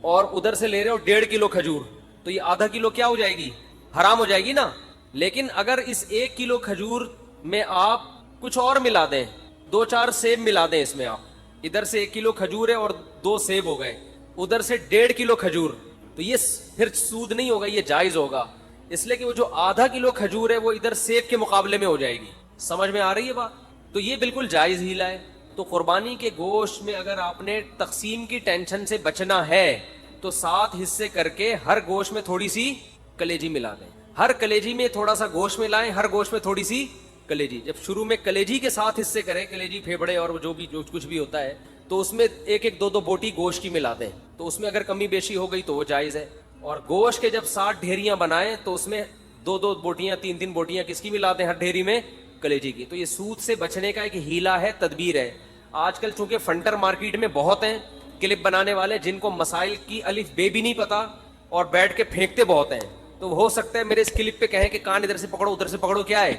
اور ادھر سے لے رہے ہو 1.5 کلو کھجور, تو یہ آدھا کلو کیا ہو جائے گی؟ حرام ہو جائے گی نا. لیکن اگر اس 1 کلو کھجور میں آپ کچھ اور ملا دیں, 2-4 سیب ملا دیں اس میں, آپ ادھر سے 1 کلو کھجور ہے اور 2 سیب ہو گئے, ادھر سے 1.5 کلو کھجور, تو یہ پھر سود نہیں ہوگا, یہ جائز ہوگا. اس لیے کہ وہ جو آدھا کلو کھجور ہے وہ ادھر سیب کے مقابلے میں ہو جائے گی. سمجھ میں آ رہی ہے بات؟ تو یہ بالکل جائز ہیلا ہے. تو قربانی کے گوشت میں اگر آپ نے تقسیم کی ٹینشن سے بچنا ہے تو 7 حصے کر کے ہر گوشت میں تھوڑی سی کلیجی ملا دیں. ہر کلیجی میں تھوڑا سا گوشت ملائیں, ہر گوشت میں تھوڑی سی کلیجی. جب شروع میں کلیجی کے 7 حصے کریں, کلیجی پھیپڑے اور جو کچھ بھی ہوتا ہے, تو اس میں 1-2 بوٹی گوشت کی ملا دیں. تو اس میں اگر کمی بیشی ہو گئی تو وہ جائز ہے. اور گوشت کے جب 60 ڈھیریاں بنائیں تو اس میں 2 بوٹیاں 3 بوٹیاں کس کی ملا دیں ہر ڈھیری میں؟ کلیجی کی. تو یہ سود سے بچنے کا ایک ہیلا ہے, تدبیر ہے. آج کل چونکہ فنٹر مارکیٹ میں بہت ہیں کلپ بنانے والے جن کو مسائل کی الف بے بھی نہیں پتا اور بیٹھ کے پھینکتے بہت ہیں. تو ہو سکتا ہے میرے اس کلپ پہ کہیں کہ کان ادھر سے پکڑو ادھر سے پکڑو, کیا ہے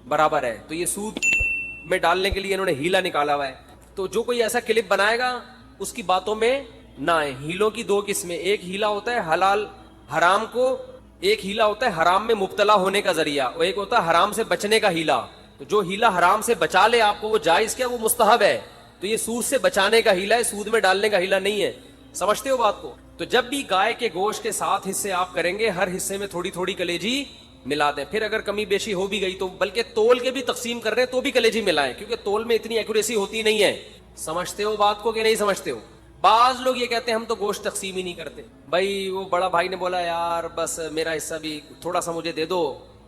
برابر ہے. تو یہ سود میں ڈالنے کے لیے انہوں نے ہیلا نکالا ہوا ہے. تو جو کوئی ایسا کلپ بنائے گا اس کی باتوں میں نہ آئے. ہیلوں کی 2 قسمیں, ایک ہیلا ہوتا ہے حلال حرام کو, ایک ہیلا ہوتا ہے حرام میں مبتلا ہونے کا ذریعہ, اور ایک ہوتا ہے حرام سے بچنے کا ہیلا. تو جو ہیلا حرام سے بچا لے آپ کو وہ جائز کیا, وہ مستحب ہے. تو یہ سود سے بچانے کا ہیلا ہے, سود میں ڈالنے کا ہیلا نہیں ہے. سمجھتے ہو بات کو؟ تو جب بھی گائے کے گوشت کے 7 حصے آپ کریں گے, ہر حصے میں تھوڑی تھوڑی کلیجی ملا دیں. پھر اگر کمی بیشی ہو بھی گئی تو, بلکہ تول کے بھی تقسیم کر رہے ہیں تو بھی کلیجی ملائیں, کیونکہ تول میں اتنی ایکوریسی ہوتی نہیں ہے. سمجھتے ہو بات کو کہ نہیں سمجھتے ہو؟ بعض لوگ یہ کہتے ہیں ہم تو گوشت تقسیم ہی نہیں کرتے. بھائی وہ بڑا بھائی نے بولا یار بس میرا حصہ بھی تھوڑا سا مجھے دے دو,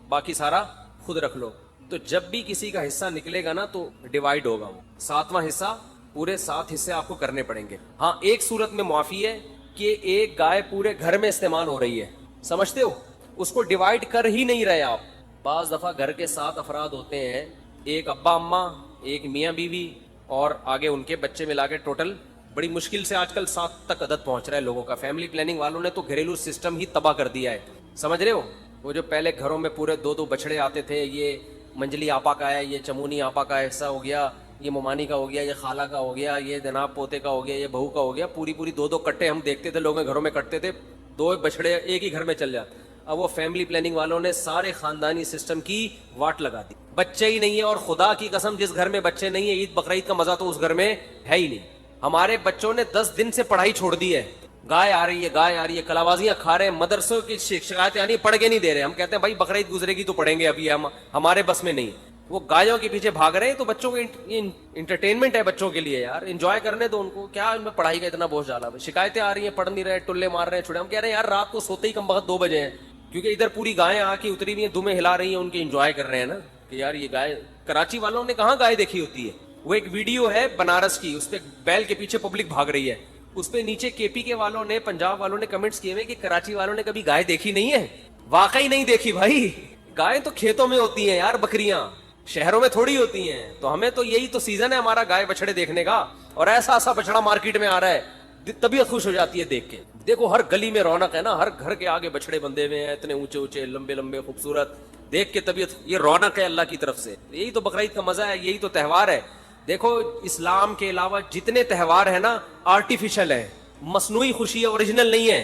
باقی سارا خود رکھ لو. تو جب بھی کسی کا حصہ نکلے گا نا تو ڈیوائیڈ ہوگا, وہ 7واں حصہ, پورے 7 حصے آپ کو کرنے پڑیں گے. ہاں ایک صورت میں معافی ہے کہ ایک گائے پورے گھر میں استعمال ہو رہی ہے, سمجھتے ہو, اس کو ڈیوائیڈ کر ہی نہیں رہے آپ. بعض دفعہ گھر کے 7 افراد ہوتے ہیں, ایک ابا اماں, ایک میاں بیوی اور آگے ان کے بچے ملا کے ٹوٹل بڑی مشکل سے آج کل 7 تک عدد پہنچ رہا ہے لوگوں کا. فیملی پلاننگ والوں نے تو گھریلو سسٹم ہی تباہ کر دیا ہے, سمجھ رہے ہو. وہ جو پہلے گھروں میں پورے 2 بچڑے آتے تھے, یہ منجلی آپا کا ہے, یہ چمونی آپا کا حصہ ہو گیا, یہ ممانی کا ہو گیا, یہ خالہ کا ہو گیا, یہ جناب پوتے کا ہو گیا, یہ بہو کا ہو گیا, پوری 2 کٹے ہم دیکھتے تھے لوگوں کے گھروں میں کٹتے تھے, 2 بچڑے ایک ہی گھر میں چل جاتے. اب وہ فیملی پلاننگ والوں نے سارے خاندانی سسٹم کی واٹ لگا دی, بچے ہی نہیں ہے. اور خدا کی قسم جس گھر میں بچے نہیں ہیں, عید بقرعید کا مزہ تو اس گھر میں ہے ہی نہیں. ہمارے بچوں نے 10 دن سے پڑھائی چھوڑ دی ہے, گائے آ رہی ہے, کلاوازیاں کھا رہے ہیں, مدرسوں کی شکایتیں آنی, پڑھ کے نہیں دے رہے. ہم کہتے ہیں بھائی بقرعید گزرے گی تو پڑھیں گے, ابھی ہمارے بس میں نہیں. وہ گایوں کے پیچھے بھاگ رہے ہیں. تو بچوں کو انٹرٹینمنٹ ہے بچوں کے لیے یار, انجوائے کرنے دو ان کو, کیا ان میں پڑھائی کا اتنا بوجھ ڈالا. شکایتیں آ رہی ہیں, پڑھ نہیں رہے, ٹلے مار رہے ہیں, چھڑے. ہم کہہ رہے ہیں یار رات کو سوتے ہی کم بخت 2 بجے ہیں, کیونکہ ادھر پوری گائیں آ کے اتری ہوئی ہیں, دمیں ہلا رہی ہیں, ان کے انجوائے کر رہے ہیں نا کہ یار یہ گائے. کراچی والوں نے کہاں گائے دیکھی ہوتی ہے. وہ ایک ویڈیو ہے بنارس کی, اس پہ بیل کے پیچھے پبلک بھاگ رہی ہے, اس پہ نیچے کے پی کے والوں نے, پنجاب والوں نے کمنٹس کیے ہوئے کہ کراچی والوں نے کبھی گائے دیکھی نہیں ہے. واقعی نہیں دیکھی بھائی, گائے تو کھیتوں میں ہوتی ہیں یار, بکریاں شہروں میں تھوڑی ہوتی ہیں. تو ہمیں تو یہی تو سیزن ہے ہمارا گائے بچڑے دیکھنے کا, اور ایسا بچڑا مارکیٹ میں آ رہا ہے, طبیعت خوش ہو جاتی ہے دیکھ کے. دیکھو ہر گلی میں رونق ہے نا, ہر گھر کے آگے بچڑے بندے ہوئے ہیں, اتنے اونچے اونچے, لمبے لمبے, خوبصورت, دیکھ کے طبیعت, یہ رونق ہے اللہ کی طرف سے. یہی تو بقرعید کا مزہ ہے, یہی تو تہوار ہے. دیکھو اسلام کے علاوہ جتنے تہوار ہیں نا آرٹیفیشل ہے, مصنوعی خوشی ہے, اوریجنل نہیں ہے.